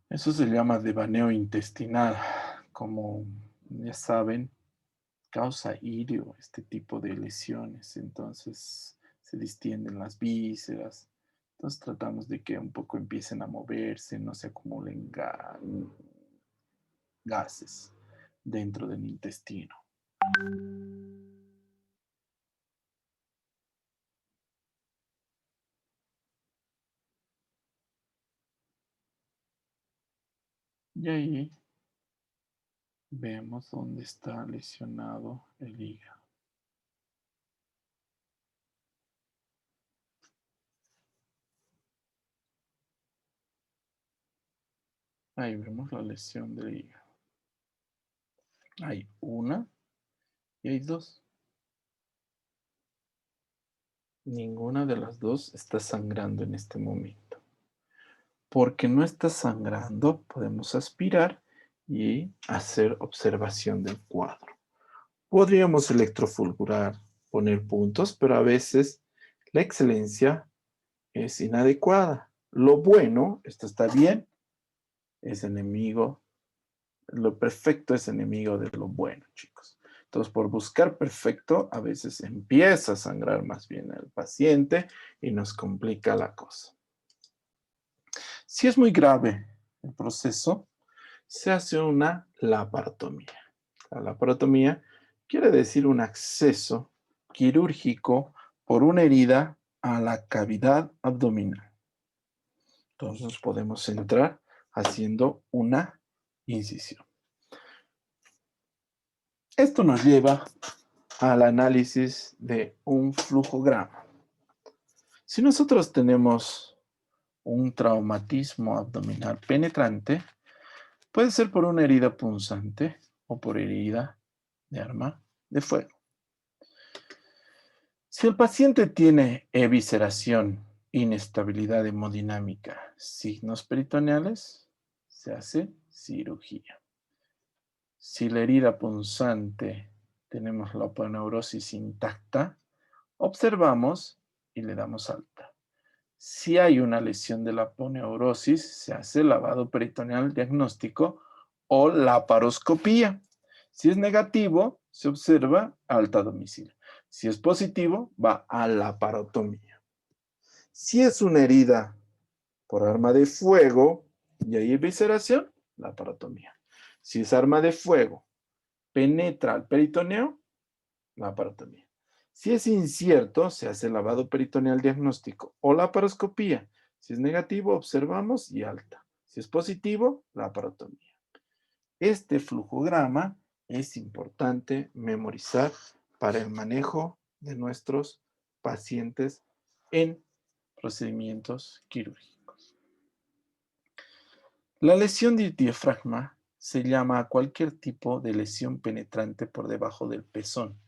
Eso se llama devaneo intestinal. Como ya saben, causa irio este tipo de lesiones. Entonces se distienden las vísceras. Entonces tratamos de que un poco empiecen a moverse, no se acumulen gases dentro del intestino. Y ahí vemos dónde está lesionado el hígado. Ahí vemos la lesión del hígado. Hay una y hay dos. Ninguna de las dos está sangrando en este momento. Porque no está sangrando, podemos aspirar y hacer observación del cuadro. Podríamos electrofulgurar, poner puntos, pero a veces la excelencia es inadecuada. Lo bueno, esto está bien, es enemigo. Lo perfecto es enemigo de lo bueno, chicos. Entonces, por buscar perfecto, a veces empieza a sangrar más bien el paciente y nos complica la cosa. Si es muy grave el proceso, se hace una laparotomía. La laparotomía quiere decir un acceso quirúrgico por una herida a la cavidad abdominal. Entonces podemos entrar haciendo una incisión. Esto nos lleva al análisis de un flujograma. Si nosotros tenemos un traumatismo abdominal penetrante, puede ser por una herida punzante o por herida de arma de fuego. Si el paciente tiene evisceración, inestabilidad hemodinámica, signos peritoneales, se hace cirugía. Si la herida punzante tenemos la aponeurosis intacta, observamos y le damos alta. Si hay una lesión de la aponeurosis, se hace lavado peritoneal diagnóstico o laparoscopía. Si es negativo, se observa alta a domicilio. Si es positivo, va a laparotomía. Si es una herida por arma de fuego y hay evisceración, laparotomía. Si es arma de fuego, penetra al peritoneo, laparotomía. Si es incierto, se hace lavado peritoneal diagnóstico o laparoscopía. Si es negativo, observamos y alta. Si es positivo, laparotomía. Este flujograma es importante memorizar para el manejo de nuestros pacientes en procedimientos quirúrgicos. La lesión del diafragma se llama a cualquier tipo de lesión penetrante por debajo del pezón.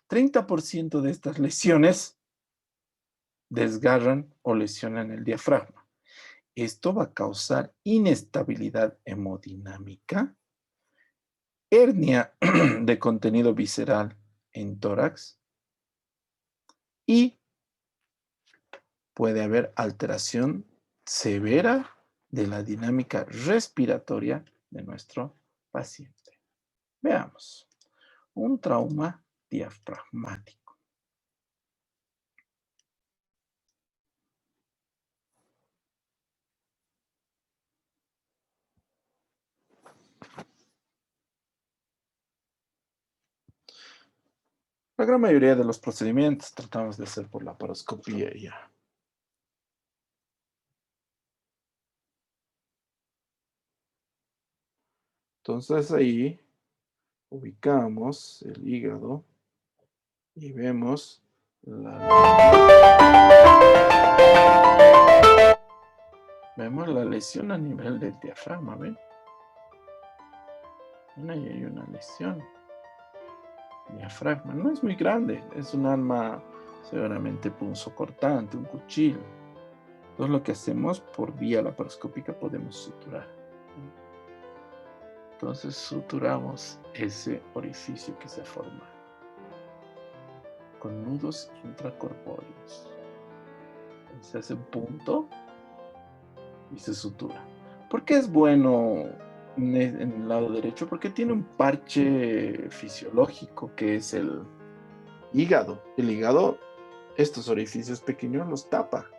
30% de estas lesiones desgarran o lesionan el diafragma. Esto va a causar inestabilidad hemodinámica, hernia de contenido visceral en tórax y puede haber alteración severa de la dinámica respiratoria de nuestro paciente. Veamos, un trauma diafragmático. La gran mayoría de los procedimientos tratamos de hacer por laparoscopía ya. Entonces ahí ubicamos el hígado y vemos la lesión a nivel del diafragma, ¿ven? Ahí hay una lesión. Diafragma no es muy grande, es un arma seguramente punzocortante, un cuchillo. Entonces lo que hacemos por vía laparoscópica podemos suturar. Entonces suturamos ese orificio que se forma con nudos intracorpóreos. Se hace un punto y se sutura. ¿Por qué es bueno en el lado derecho? Porque tiene un parche fisiológico que es el hígado. El hígado, estos orificios pequeños los tapa.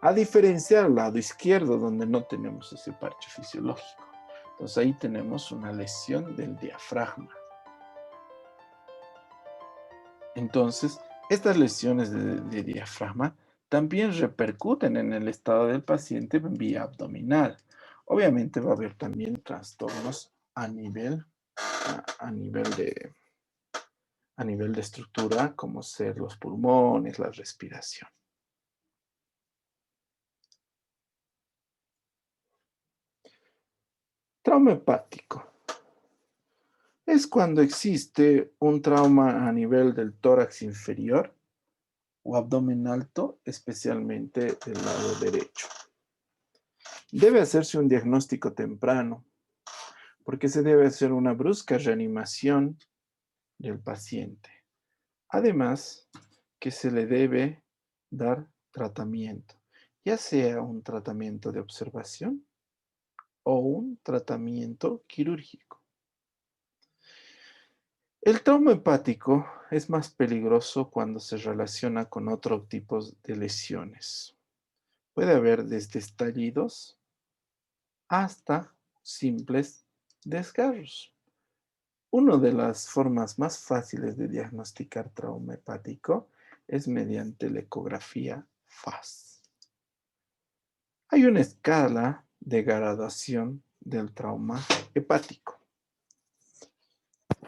A diferencia del lado izquierdo, donde no tenemos ese parche fisiológico. Entonces ahí tenemos una lesión del diafragma. Entonces, estas lesiones de diafragma también repercuten en el estado del paciente en vía abdominal. Obviamente va a haber también trastornos a nivel de estructura, como ser los pulmones, la respiración. Trauma hepático. Es cuando existe un trauma a nivel del tórax inferior o abdomen alto, especialmente del lado derecho. Debe hacerse un diagnóstico temprano, porque se debe hacer una brusca reanimación del paciente. Además, que se le debe dar tratamiento, ya sea un tratamiento de observación o un tratamiento quirúrgico. El trauma hepático es más peligroso cuando se relaciona con otro tipo de lesiones. Puede haber desde estallidos hasta simples desgarros. Una de las formas más fáciles de diagnosticar trauma hepático es mediante la ecografía FAS. Hay una escala de graduación del trauma hepático.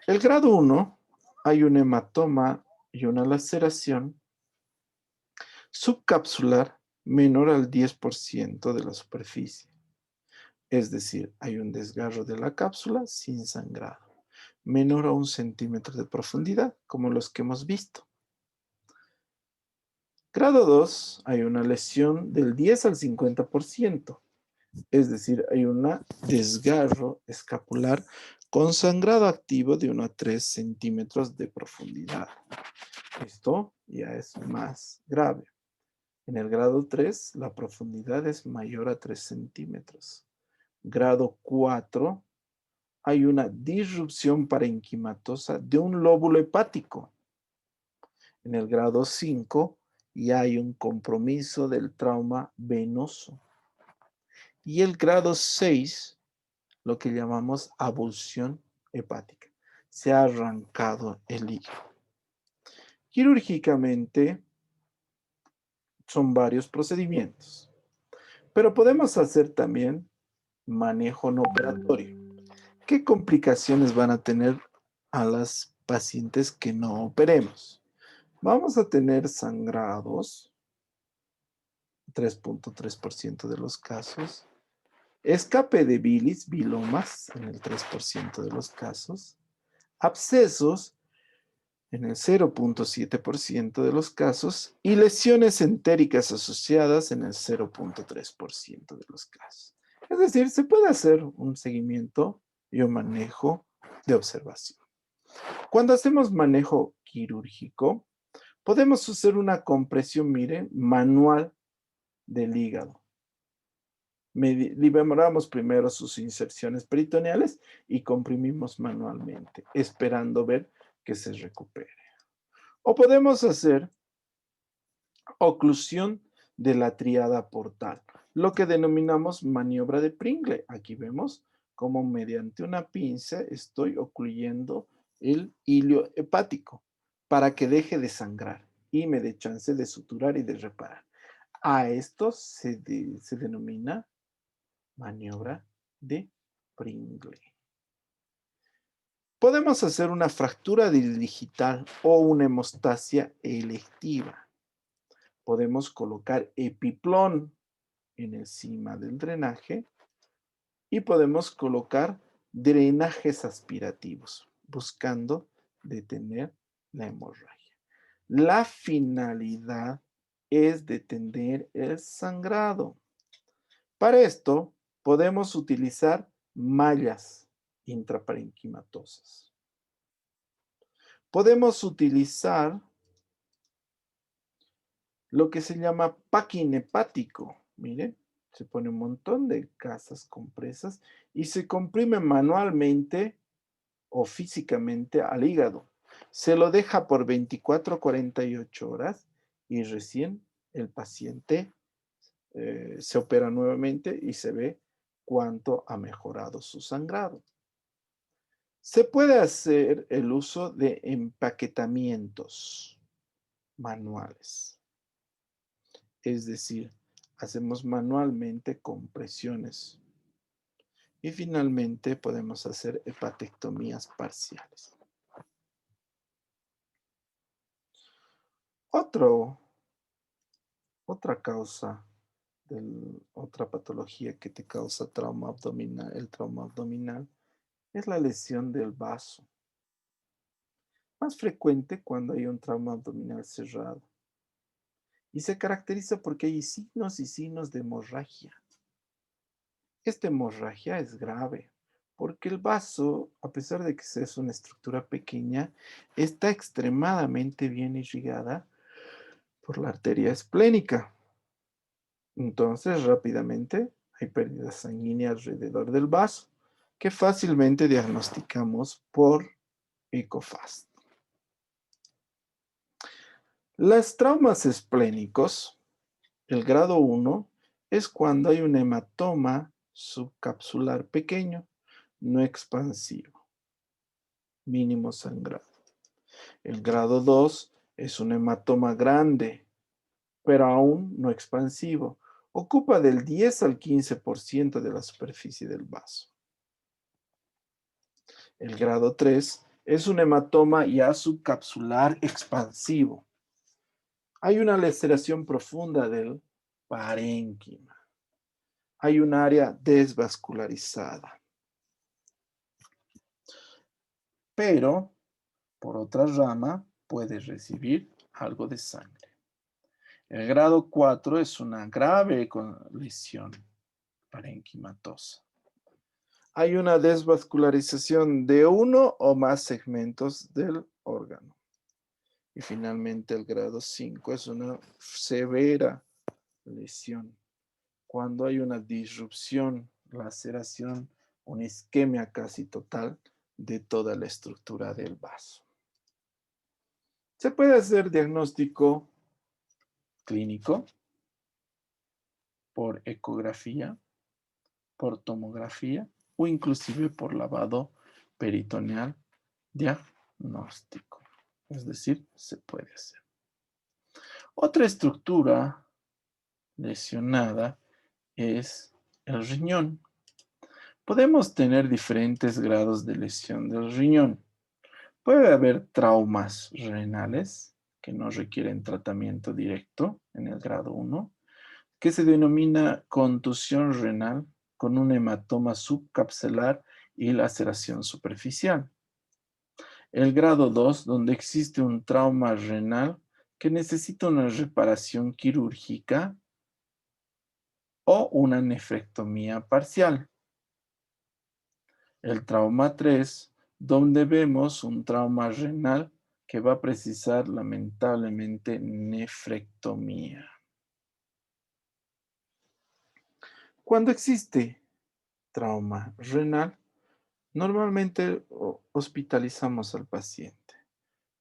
El grado 1, hay un hematoma y una laceración subcapsular menor al 10% de la superficie. Es decir, hay un desgarro de la cápsula sin sangrado, menor a 1 centímetro de profundidad, como los que hemos visto. Grado 2, hay una lesión del 10 al 50%. Es decir, hay un desgarro escapular con sangrado activo de 1 a 3 centímetros de profundidad. Esto ya es más grave. En el grado 3, la profundidad es mayor a 3 centímetros. Grado 4, hay una disrupción parenquimatosa de un lóbulo hepático. En el grado 5, ya hay un compromiso del trauma venoso. Y el grado 6, lo que llamamos abulsión hepática. Se ha arrancado el hígado. Quirúrgicamente son varios procedimientos, pero podemos hacer también manejo no operatorio. ¿Qué complicaciones van a tener a las pacientes que no operemos? Vamos a tener sangrados, 3.3% de los casos, escape de bilis, bilomas, en el 3% de los casos, abscesos, en el 0.7% de los casos, y lesiones entéricas asociadas en el 0.3% de los casos. Es decir, se puede hacer un seguimiento y un manejo de observación. Cuando hacemos manejo quirúrgico, podemos hacer una compresión, mire, manual del hígado. Liberamos primero sus inserciones peritoneales y comprimimos manualmente, esperando ver que se recupere. O podemos hacer oclusión de la tríada portal, lo que denominamos maniobra de Pringle. Aquí vemos cómo mediante una pinza estoy ocluyendo el hilio hepático para que deje de sangrar y me dé chance de suturar y de reparar. A esto se denomina maniobra de Pringle. Podemos hacer una fractura digital o una hemostasia electiva. Podemos colocar epiplón encima del drenaje y podemos colocar drenajes aspirativos, buscando detener la hemorragia. La finalidad es detener el sangrado. Para esto, podemos utilizar mallas intraparenquimatosas. Podemos utilizar lo que se llama packing hepático. Miren, se pone un montón de gasas compresas y se comprime manualmente o físicamente al hígado. Se lo deja por 24 a 48 horas y recién el paciente se opera nuevamente y se ve cuánto ha mejorado su sangrado. Se puede hacer el uso de empaquetamientos manuales. Es decir, hacemos manualmente compresiones. Y finalmente podemos hacer hepatectomías parciales. Otra causa, otra patología que te causa trauma abdominal, el trauma abdominal, es la lesión del vaso. Más frecuente cuando hay un trauma abdominal cerrado. Y se caracteriza porque hay signos y signos de hemorragia. Esta hemorragia es grave porque el vaso, a pesar de que es una estructura pequeña, está extremadamente bien irrigada por la arteria esplénica. Entonces, rápidamente hay pérdida sanguínea alrededor del vaso que fácilmente diagnosticamos por EcoFast. Los traumas esplénicos, el grado 1, es cuando hay un hematoma subcapsular pequeño, no expansivo, mínimo sangrado. El grado 2 es un hematoma grande, pero aún no expansivo, Ocupa del 10 al 15% de la superficie del vaso. El grado 3 es un hematoma ya subcapsular expansivo. Hay una laceración profunda del parénquima. Hay un área desvascularizada. Pero, por otra rama, puede recibir algo de sangre. El grado 4 es una grave lesión parenquimatosa. Hay una desvascularización de uno o más segmentos del órgano. Y finalmente el grado 5 es una severa lesión. Cuando hay una disrupción, laceración, una isquemia casi total de toda la estructura del vaso. Se puede hacer diagnóstico clínico por ecografía, por tomografía o inclusive por lavado peritoneal diagnóstico. Es decir, se puede hacer. Otra estructura lesionada es el riñón. Podemos tener diferentes grados de lesión del riñón. Puede haber traumas renales que no requieren tratamiento directo en el grado 1, que se denomina contusión renal con un hematoma subcapsular y laceración superficial. El grado 2, donde existe un trauma renal que necesita una reparación quirúrgica o una nefrectomía parcial. El trauma 3, donde vemos un trauma renal que va a precisar lamentablemente nefrectomía. Cuando existe trauma renal, normalmente hospitalizamos al paciente.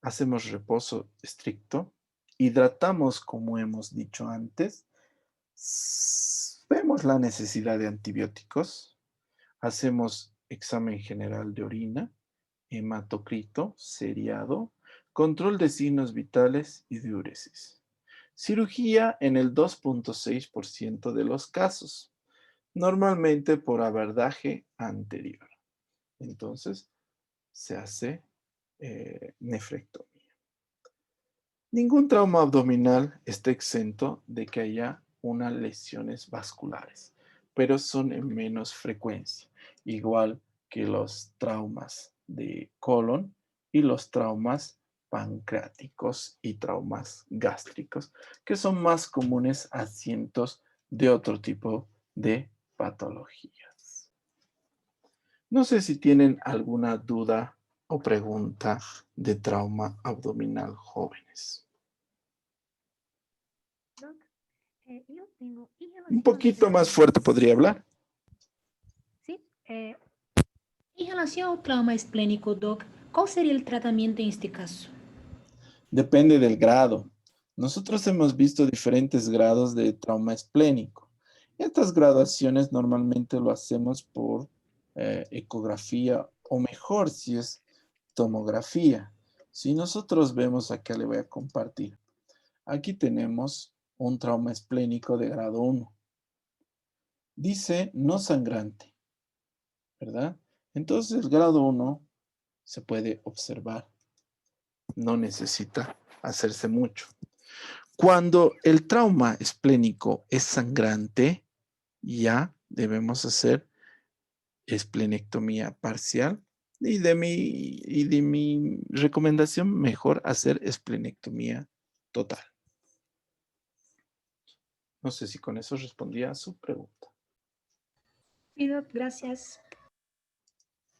Hacemos reposo estricto, hidratamos como hemos dicho antes, vemos la necesidad de antibióticos, hacemos examen general de orina, hematocrito, seriado, control de signos vitales y diuresis. Cirugía en el 2.6% de los casos, normalmente por abordaje anterior. Entonces, se hace nefrectomía. Ningún trauma abdominal está exento de que haya unas lesiones vasculares, pero son en menos frecuencia, igual que los traumas de colon y los traumas pancreáticos y traumas gástricos, que son más comunes a cientos de otro tipo de patologías. No sé si tienen alguna duda o pregunta de trauma abdominal, jóvenes. Doc, yo tengo Un poquito más fuerte podría hablar. Sí. En relación al trauma esplénico, Doc, ¿cuál sería el tratamiento en este caso? Depende del grado. Nosotros hemos visto diferentes grados de trauma esplénico. Estas graduaciones normalmente lo hacemos por ecografía o mejor si es tomografía. Si nosotros vemos, acá le voy a compartir. Aquí tenemos un trauma esplénico de grado 1. Dice no sangrante, ¿verdad? Entonces el grado 1 se puede observar. No necesita hacerse mucho. Cuando el trauma esplénico es sangrante, ya debemos hacer esplenectomía parcial y de mi recomendación, mejor hacer esplenectomía total. No sé si con eso respondía a su pregunta. Sí, Doc, gracias.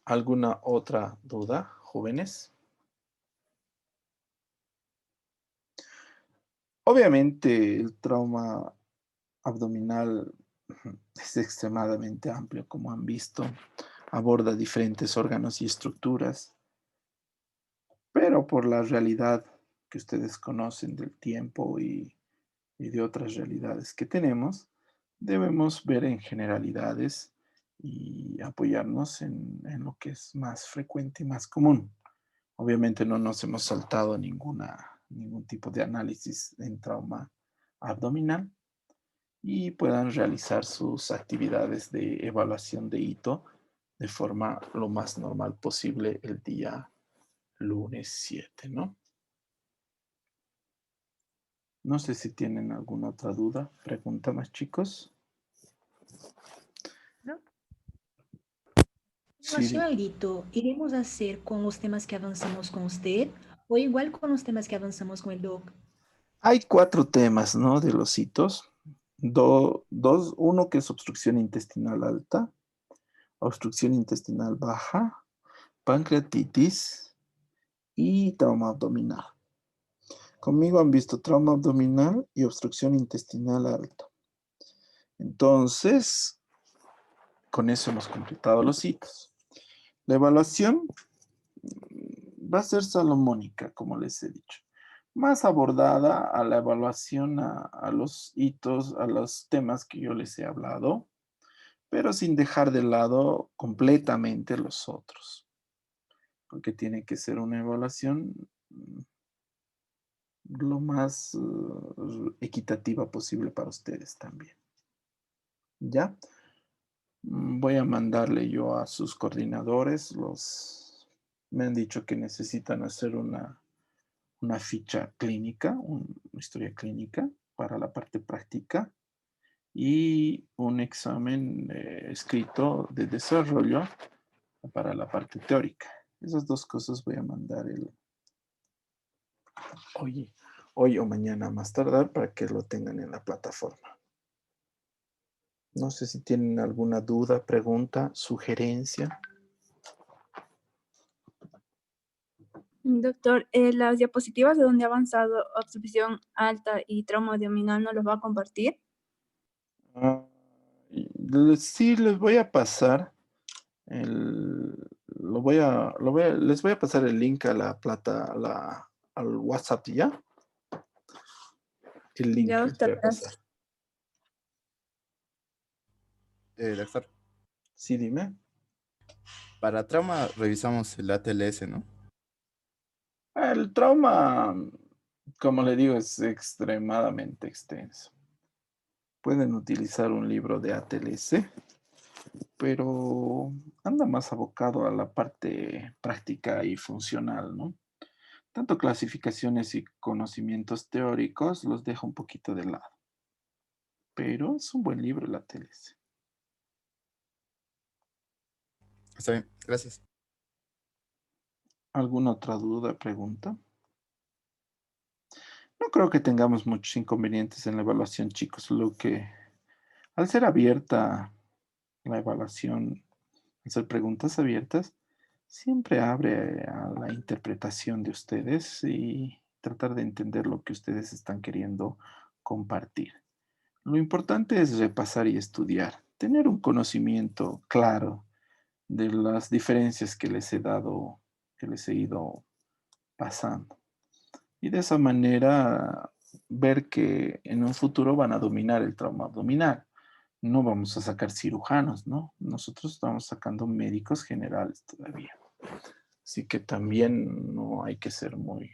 ¿Alguna otra duda, jóvenes? Obviamente el trauma abdominal es extremadamente amplio, como han visto, aborda diferentes órganos y estructuras, pero por la realidad que ustedes conocen del tiempo y de otras realidades que tenemos, debemos ver en generalidades y apoyarnos en lo que es más frecuente y más común. Obviamente no nos hemos saltado ningún tipo de análisis en trauma abdominal. y puedan realizar sus actividades de evaluación de hito de forma lo más normal posible el día lunes 7, ¿no? No sé si tienen alguna otra duda, pregunta más, chicos. ¿No? En Sí, relación al hito, ¿iremos a hacer con los temas que avanzamos con usted o igual con los temas que avanzamos con el doc? hay 4 temas, ¿no? De los hitos. Uno que es obstrucción intestinal alta, obstrucción intestinal baja, pancreatitis y trauma abdominal. Conmigo han visto trauma abdominal y obstrucción intestinal alta. Entonces, con eso hemos completado los hitos. La evaluación va a ser salomónica, como les he dicho. Más abordada a la evaluación, a los hitos, a los temas que yo les he hablado, pero sin dejar de lado completamente los otros. Porque tiene que ser una evaluación lo más equitativa posible para ustedes también. ¿Ya? Voy a mandarle yo a sus coordinadores. Me han dicho que necesitan hacer una ficha clínica, una historia clínica para la parte práctica y un examen escrito de desarrollo para la parte teórica. Esas 2 cosas voy a mandar hoy o mañana más tardar para que lo tengan en la plataforma. No sé si tienen alguna duda, pregunta, sugerencia. Doctor, las diapositivas de donde ha avanzado obstrucción alta y trauma abdominal, ¿no los va a compartir? Sí, les voy a pasar les voy a pasar el link a la al WhatsApp, ¿ya? El link Ya, les voy doctor, a pasar. gracias. Doctor, Sí, dime. para trauma revisamos el ATLS, ¿no? El trauma, como le digo, es extremadamente extenso. Pueden utilizar un libro de ATLS, pero anda más abocado a la parte práctica y funcional, ¿no? Tanto clasificaciones y conocimientos teóricos los deja un poquito de lado. Pero es un buen libro el ATLS. Está bien, gracias. ¿Alguna otra duda, pregunta? No creo que tengamos muchos inconvenientes en la evaluación, chicos. Al ser abierta la evaluación, hacer preguntas abiertas, siempre abre a la interpretación de ustedes y tratar de entender lo que ustedes están queriendo compartir. Lo importante es repasar y estudiar, tener un conocimiento claro de las diferencias que les he dado, que les he ido pasando. Y de esa manera ver que en un futuro van a dominar el trauma abdominal. No vamos a sacar cirujanos, ¿no? Nosotros estamos sacando médicos generales todavía. Así que también no hay que ser muy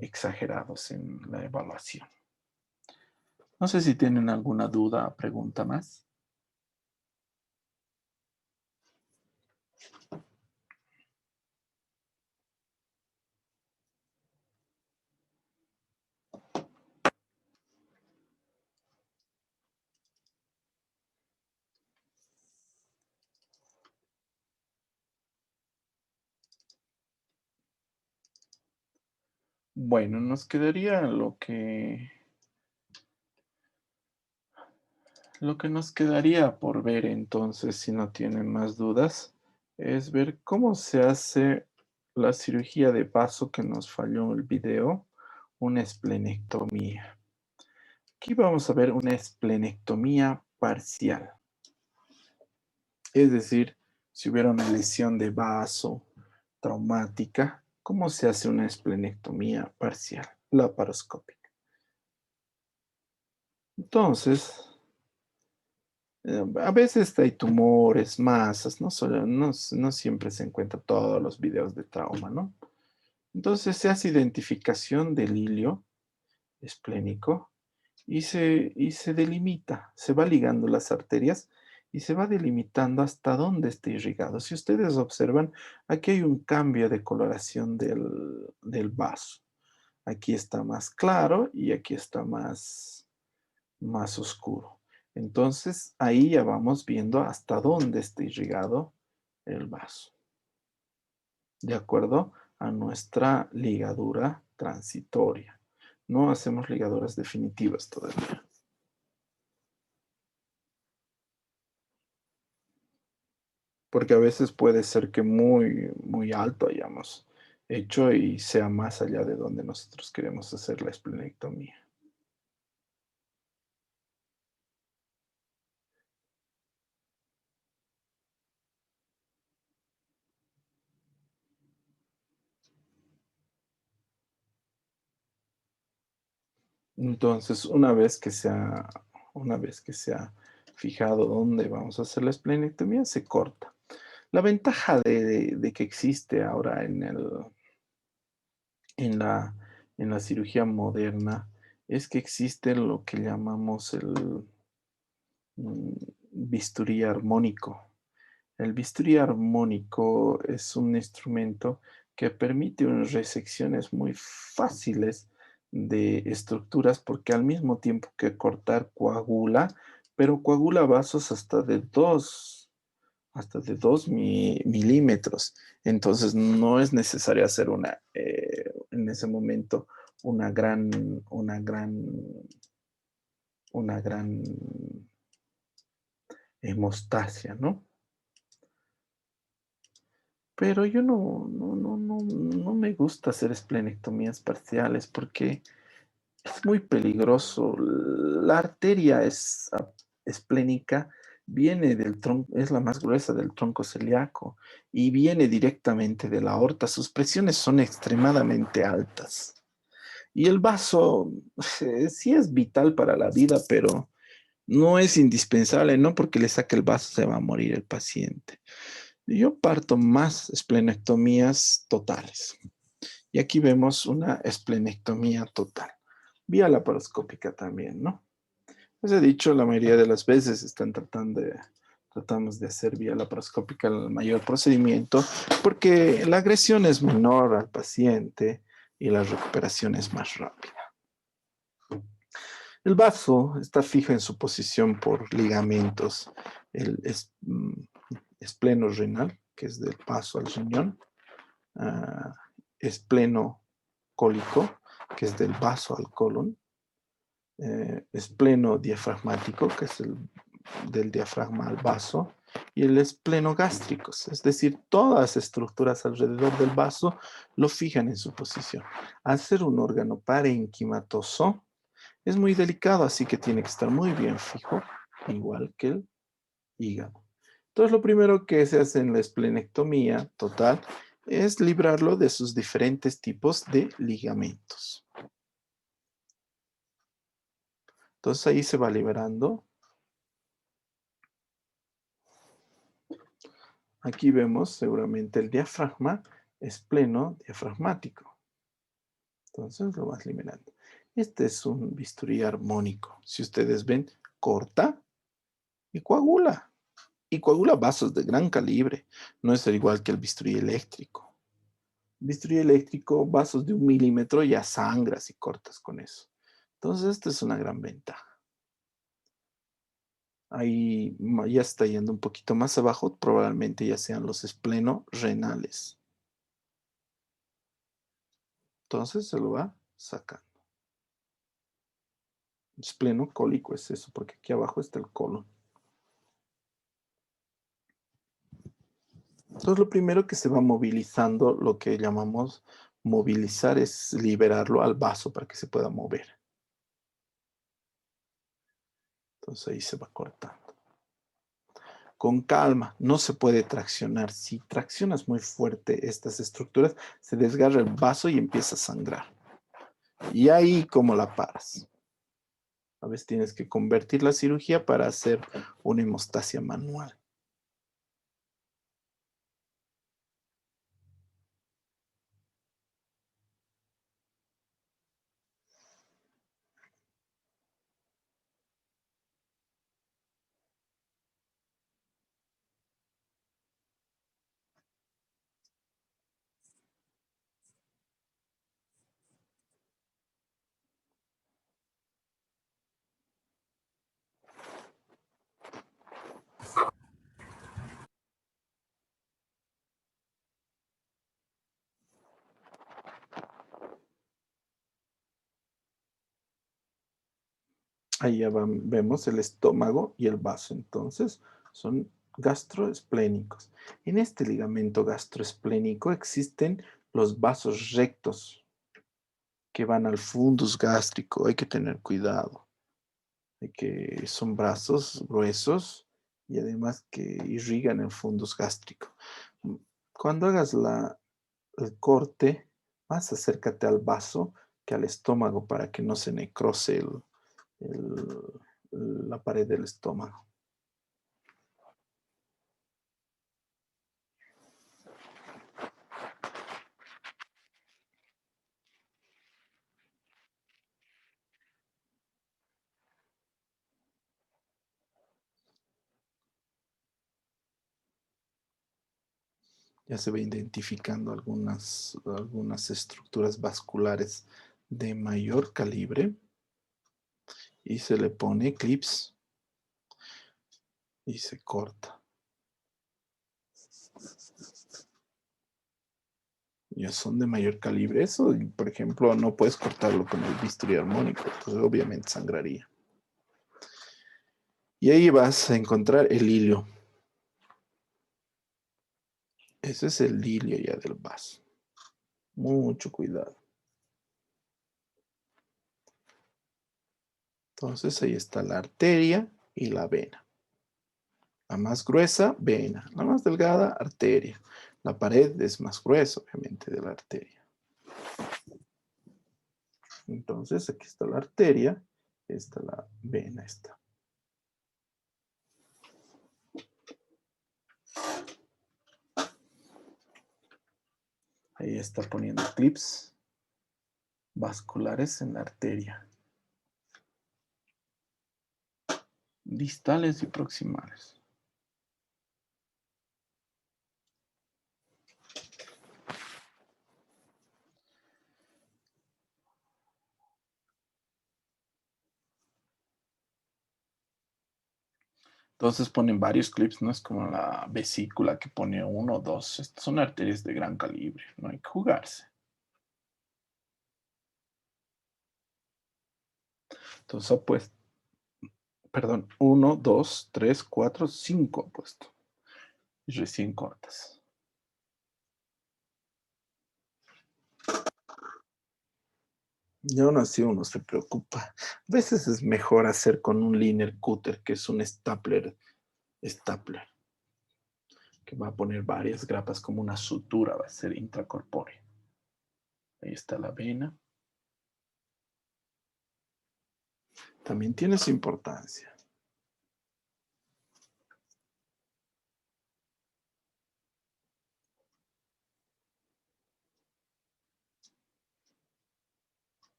exagerados en la evaluación. No sé si tienen alguna duda o pregunta más. Bueno, nos quedaría lo que nos quedaría por ver entonces, si no tienen más dudas, es ver cómo se hace la cirugía de vaso que nos falló el video, una esplenectomía. Aquí vamos a ver una esplenectomía parcial. Es decir, si hubiera una lesión de vaso traumática, ¿cómo se hace una esplenectomía parcial? Laparoscópica. Entonces, a veces hay tumores, masas, no siempre se encuentran todos los videos de trauma, ¿no? Entonces se hace identificación del hilio esplénico y se delimita, se va ligando las arterias y se va delimitando hasta dónde está irrigado. Si ustedes observan, aquí hay un cambio de coloración del vaso. Aquí está más claro y aquí está más oscuro. Entonces, ahí ya vamos viendo hasta dónde está irrigado el vaso, de acuerdo a nuestra ligadura transitoria. No hacemos ligaduras definitivas todavía. Porque a veces puede ser que muy alto hayamos hecho y sea más allá de donde nosotros queremos hacer la esplenectomía. Entonces, una vez que se ha fijado dónde vamos a hacer la esplenectomía, se corta. La ventaja de que existe ahora en la, en la cirugía moderna es que existe lo que llamamos el bisturí armónico. El bisturí armónico es un instrumento que permite unas resecciones muy fáciles de estructuras porque al mismo tiempo que cortar coagula, pero coagula vasos hasta de 2 milímetros. Entonces no es necesario hacer en ese momento una gran, una gran, una gran hemostasia, ¿no? Pero yo no me gusta hacer esplenectomías parciales porque es muy peligroso. La arteria esplénica viene del tronco, es la más gruesa del tronco celíaco y viene directamente de la aorta. Sus presiones son extremadamente altas. Y el vaso sí es vital para la vida, pero no es indispensable, no porque le saque el vaso se va a morir el paciente. Yo parto más esplenectomías totales. Y aquí vemos una esplenectomía total. Vía laparoscópica también, ¿no? Les he dicho, la mayoría de las veces tratamos de hacer vía laparoscópica el mayor procedimiento porque la agresión es menor al paciente y la recuperación es más rápida. El vaso está fijo en su posición por ligamentos. El espleno renal, que es del vaso al riñón, espleno cólico, que es del vaso al colon, espleno diafragmático, que es del diafragma al vaso, y el espleno gástrico, es decir, todas las estructuras alrededor del vaso lo fijan en su posición. Al ser un órgano parenquimatoso, es muy delicado, así que tiene que estar muy bien fijo, igual que el hígado. Entonces, lo primero que se hace en la esplenectomía total es librarlo de sus diferentes tipos de ligamentos. Entonces, ahí se va liberando. Aquí vemos seguramente el diafragma espleno diafragmático. Entonces, lo vas liberando. Este es un bisturí armónico. Si ustedes ven, corta y coagula. Y coagula vasos de gran calibre. No es al igual que el bisturí eléctrico. Bisturí eléctrico, vasos de 1 milímetro, ya sangras y cortas con eso. Entonces, esta es una gran ventaja. Ahí ya está yendo un poquito más abajo, probablemente ya sean los esplenorrenales. Entonces se lo va sacando. Espleno cólico es eso, porque aquí abajo está el colon. Entonces lo primero que se va movilizando, lo que llamamos movilizar, es liberarlo al vaso para que se pueda mover. Entonces ahí se va cortando. Con calma, no se puede traccionar. Si traccionas muy fuerte estas estructuras, se desgarra el vaso y empieza a sangrar. Y ahí, ¿cómo la paras? A veces tienes que convertir la cirugía para hacer una hemostasia manual. Ahí ya vemos el estómago y el vaso. Entonces, son gastroesplénicos. En este ligamento gastroesplénico existen los vasos rectos que van al fundus gástrico. Hay que tener cuidado. Son brazos gruesos y además que irrigan el fundus gástrico. Cuando hagas el corte, más acércate al vaso que al estómago para que no se necrose la pared del estómago. Ya se va identificando algunas estructuras vasculares de mayor calibre y se le pone clips y se corta. Ya son de mayor calibre. Eso, por ejemplo, no puedes cortarlo con el bisturí armónico, entonces obviamente sangraría. Y ahí vas a encontrar el hilio. Ese es el hilio ya del vaso. Mucho cuidado. Entonces ahí está la arteria y la vena. La más gruesa, vena. La más delgada, arteria. La pared es más gruesa, obviamente, de la arteria. Entonces aquí está la arteria, esta la vena está. Ahí está poniendo clips vasculares en la arteria. Distales y proximales. Entonces ponen varios clips, no es como la vesícula que pone uno o dos. Estas son arterias de gran calibre, no hay que jugarse. Entonces ha puesto, perdón, 1, 2, 3, 4, 5 ha puesto. Y recién cortas. Y aún así uno se preocupa. A veces es mejor hacer con un linear cutter, que es un stapler, que va a poner varias grapas como una sutura, va a ser intracorpórea. Ahí está la vena. También tiene su importancia.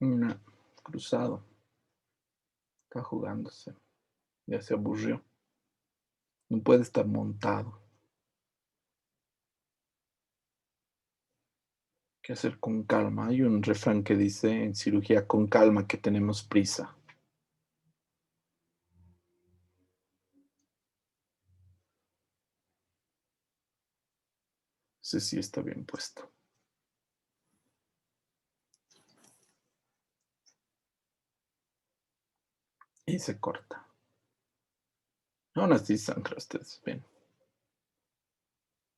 Una cruzado. Está jugándose. Ya se aburrió. No puede estar montado. ¿Qué hacer con calma? Hay un refrán que dice en cirugía, con calma que tenemos prisa. Ese sí está bien puesto. Y se corta. Aún así sangra, ustedes ven.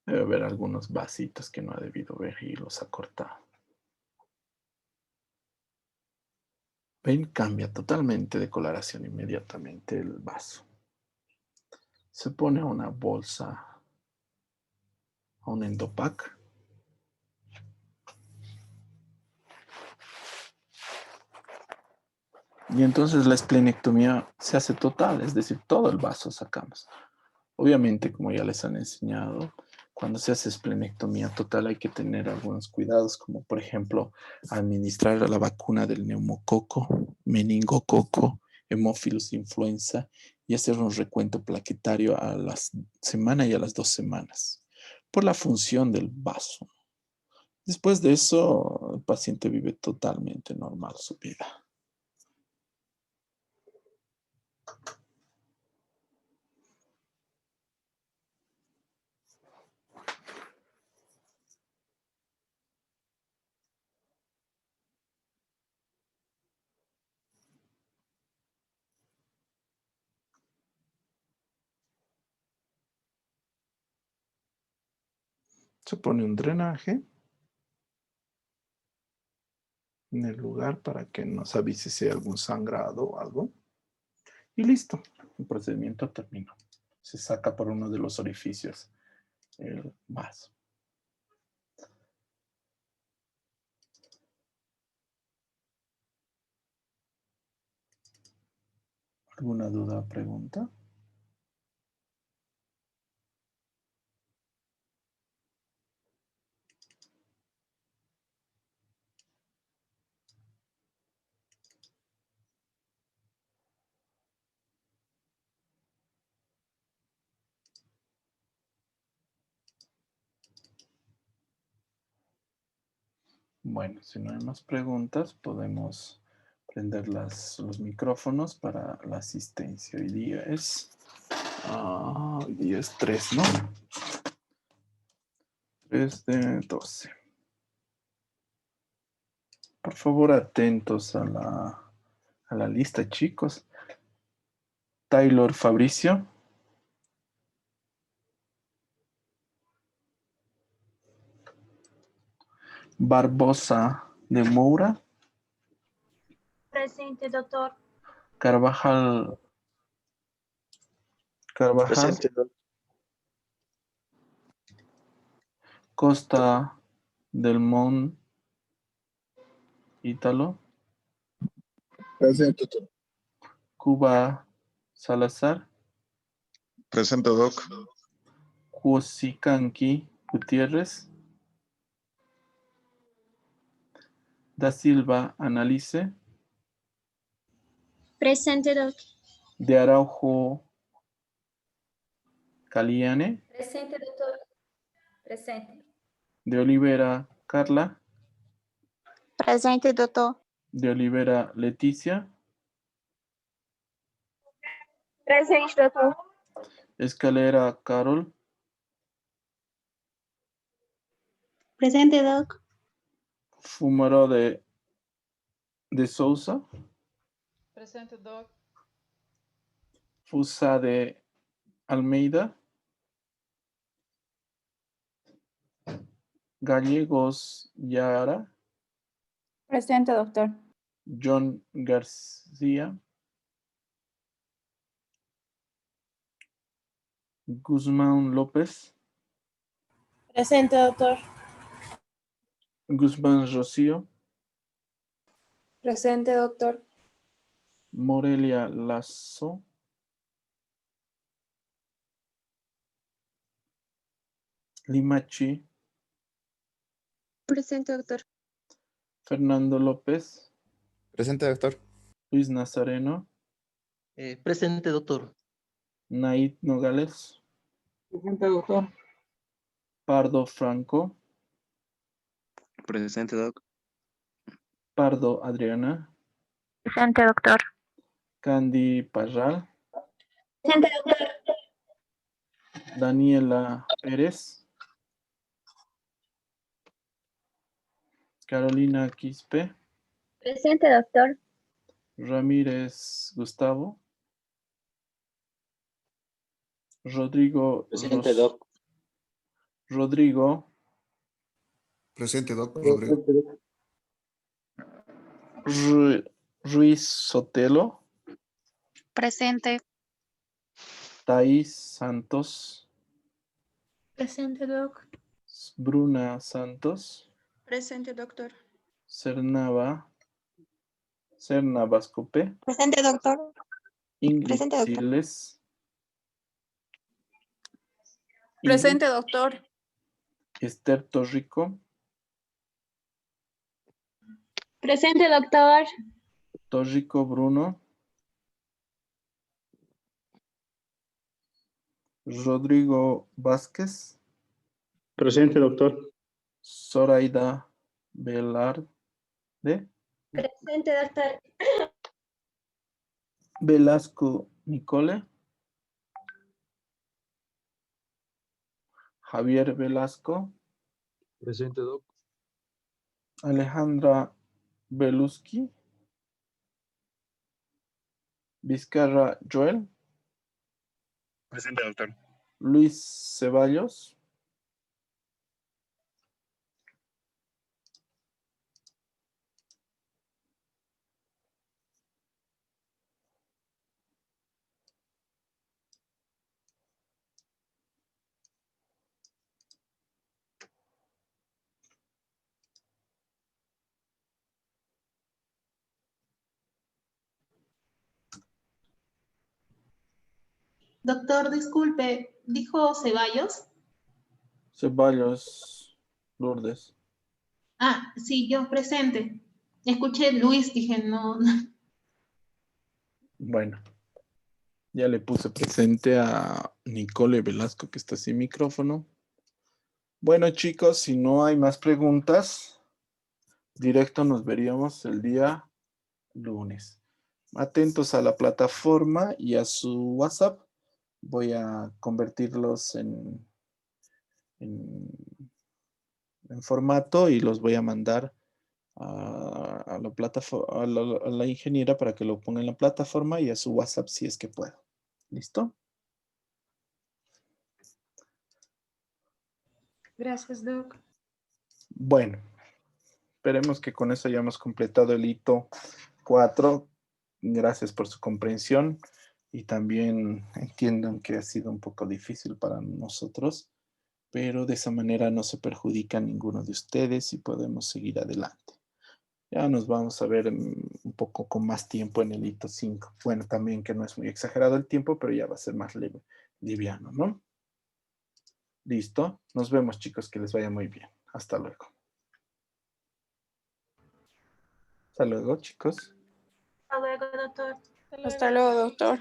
Debe haber algunos vasitos que no ha debido ver y los ha cortado. Ven, cambia totalmente de coloración inmediatamente el vaso. Se pone a una bolsa, a un endopack. Y entonces la esplenectomía se hace total, es decir, todo el vaso sacamos. Obviamente, como ya les han enseñado, cuando se hace esplenectomía total hay que tener algunos cuidados, como por ejemplo, administrar la vacuna del neumococo, meningococo, hemófilos influenza y hacer un recuento plaquetario a la semana y a las 2 semanas, por la función del vaso. Después de eso, el paciente vive totalmente normal su vida. Se pone un drenaje en el lugar para que nos avise si hay algún sangrado o algo. Y listo, el procedimiento terminó. Se saca por uno de los orificios el vaso. ¿Alguna duda o pregunta? Bueno, si no hay más preguntas, podemos prender los micrófonos para la asistencia. Hoy día es 3, ¿no? 3 de 12. Por favor, atentos a la lista, chicos. Taylor Fabricio. Barbosa de Moura. Presente, doctor. Carvajal. Presente, doctor. Costa del Mon Ítalo. Presente, doctor. Cuba Salazar. Presente, doc. Cuosicanqui Gutiérrez. Da Silva Analice. Presente, doc. De Araujo Caliane. Presente, doctor. Presente. De Olivera Carla. Presente, doctor. De Olivera Leticia. Presente, doctor. Escalera Carol. Presente, doc. Fumaro de Souza. Presente, doc. Fusa de Almeida. Gallegos Yara. Presente, doctor. John García. Guzmán López. Presente, doctor. Guzmán Rocío. Presente, doctor. Morelia Lazo. Limachi. Presente, doctor. Fernando López. Presente, doctor. Luis Nazareno. Presente, doctor. Naid Nogales. Presente, doctor. Pardo Franco. Presente, doc. Pardo Adriana. Presente, doctor. Candy Parral. Presente, doctor. Daniela Pérez. Carolina Quispe. Presente, doctor. Ramírez Gustavo. Rodrigo. Presente, doc. Rodrigo. Presente, doc. Ruiz Sotelo. Presente. Thais Santos. Presente, doc. Bruna Santos. Presente, doctor. Serna Vascope. Presente, doctor. Ingrid Presente, doctor. Siles. Presente, doctor. Esther Torrico. Presente, doctor. Torrico Bruno. Rodrigo Vázquez. Presente, doctor. Zoraida Velarde. Presente, doctor. Velasco Nicole. Javier Velasco. Presente, doc. Alejandra Belusky. Vizcarra Joel. Presente, doctor. Luis Ceballos. Doctor, disculpe, ¿dijo Ceballos? Ceballos, Lourdes. Ah, sí, yo presente. Escuché Luis, dije no. Bueno, ya le puse presente a Nicole Velasco, que está sin micrófono. Bueno, chicos, si no hay más preguntas, directo nos veríamos el día lunes. Atentos a la plataforma y a su WhatsApp. Voy a convertirlos en formato y los voy a mandar a la plataforma, a la ingeniera para que lo ponga en la plataforma y a su WhatsApp si es que puedo. ¿Listo? Gracias, Doc. Bueno, esperemos que con eso hayamos completado el hito 4. Gracias por su comprensión y también entiendan que ha sido un poco difícil para nosotros, pero de esa manera no se perjudica a ninguno de ustedes y podemos seguir adelante. Ya nos vamos a ver un poco con más tiempo en el hito 5. Bueno, también que no es muy exagerado el tiempo, pero ya va a ser más liviano, ¿no? Listo. Nos vemos, chicos, que les vaya muy bien. Hasta luego. Hasta luego, chicos. Hasta luego, doctor. Hasta luego, doctor.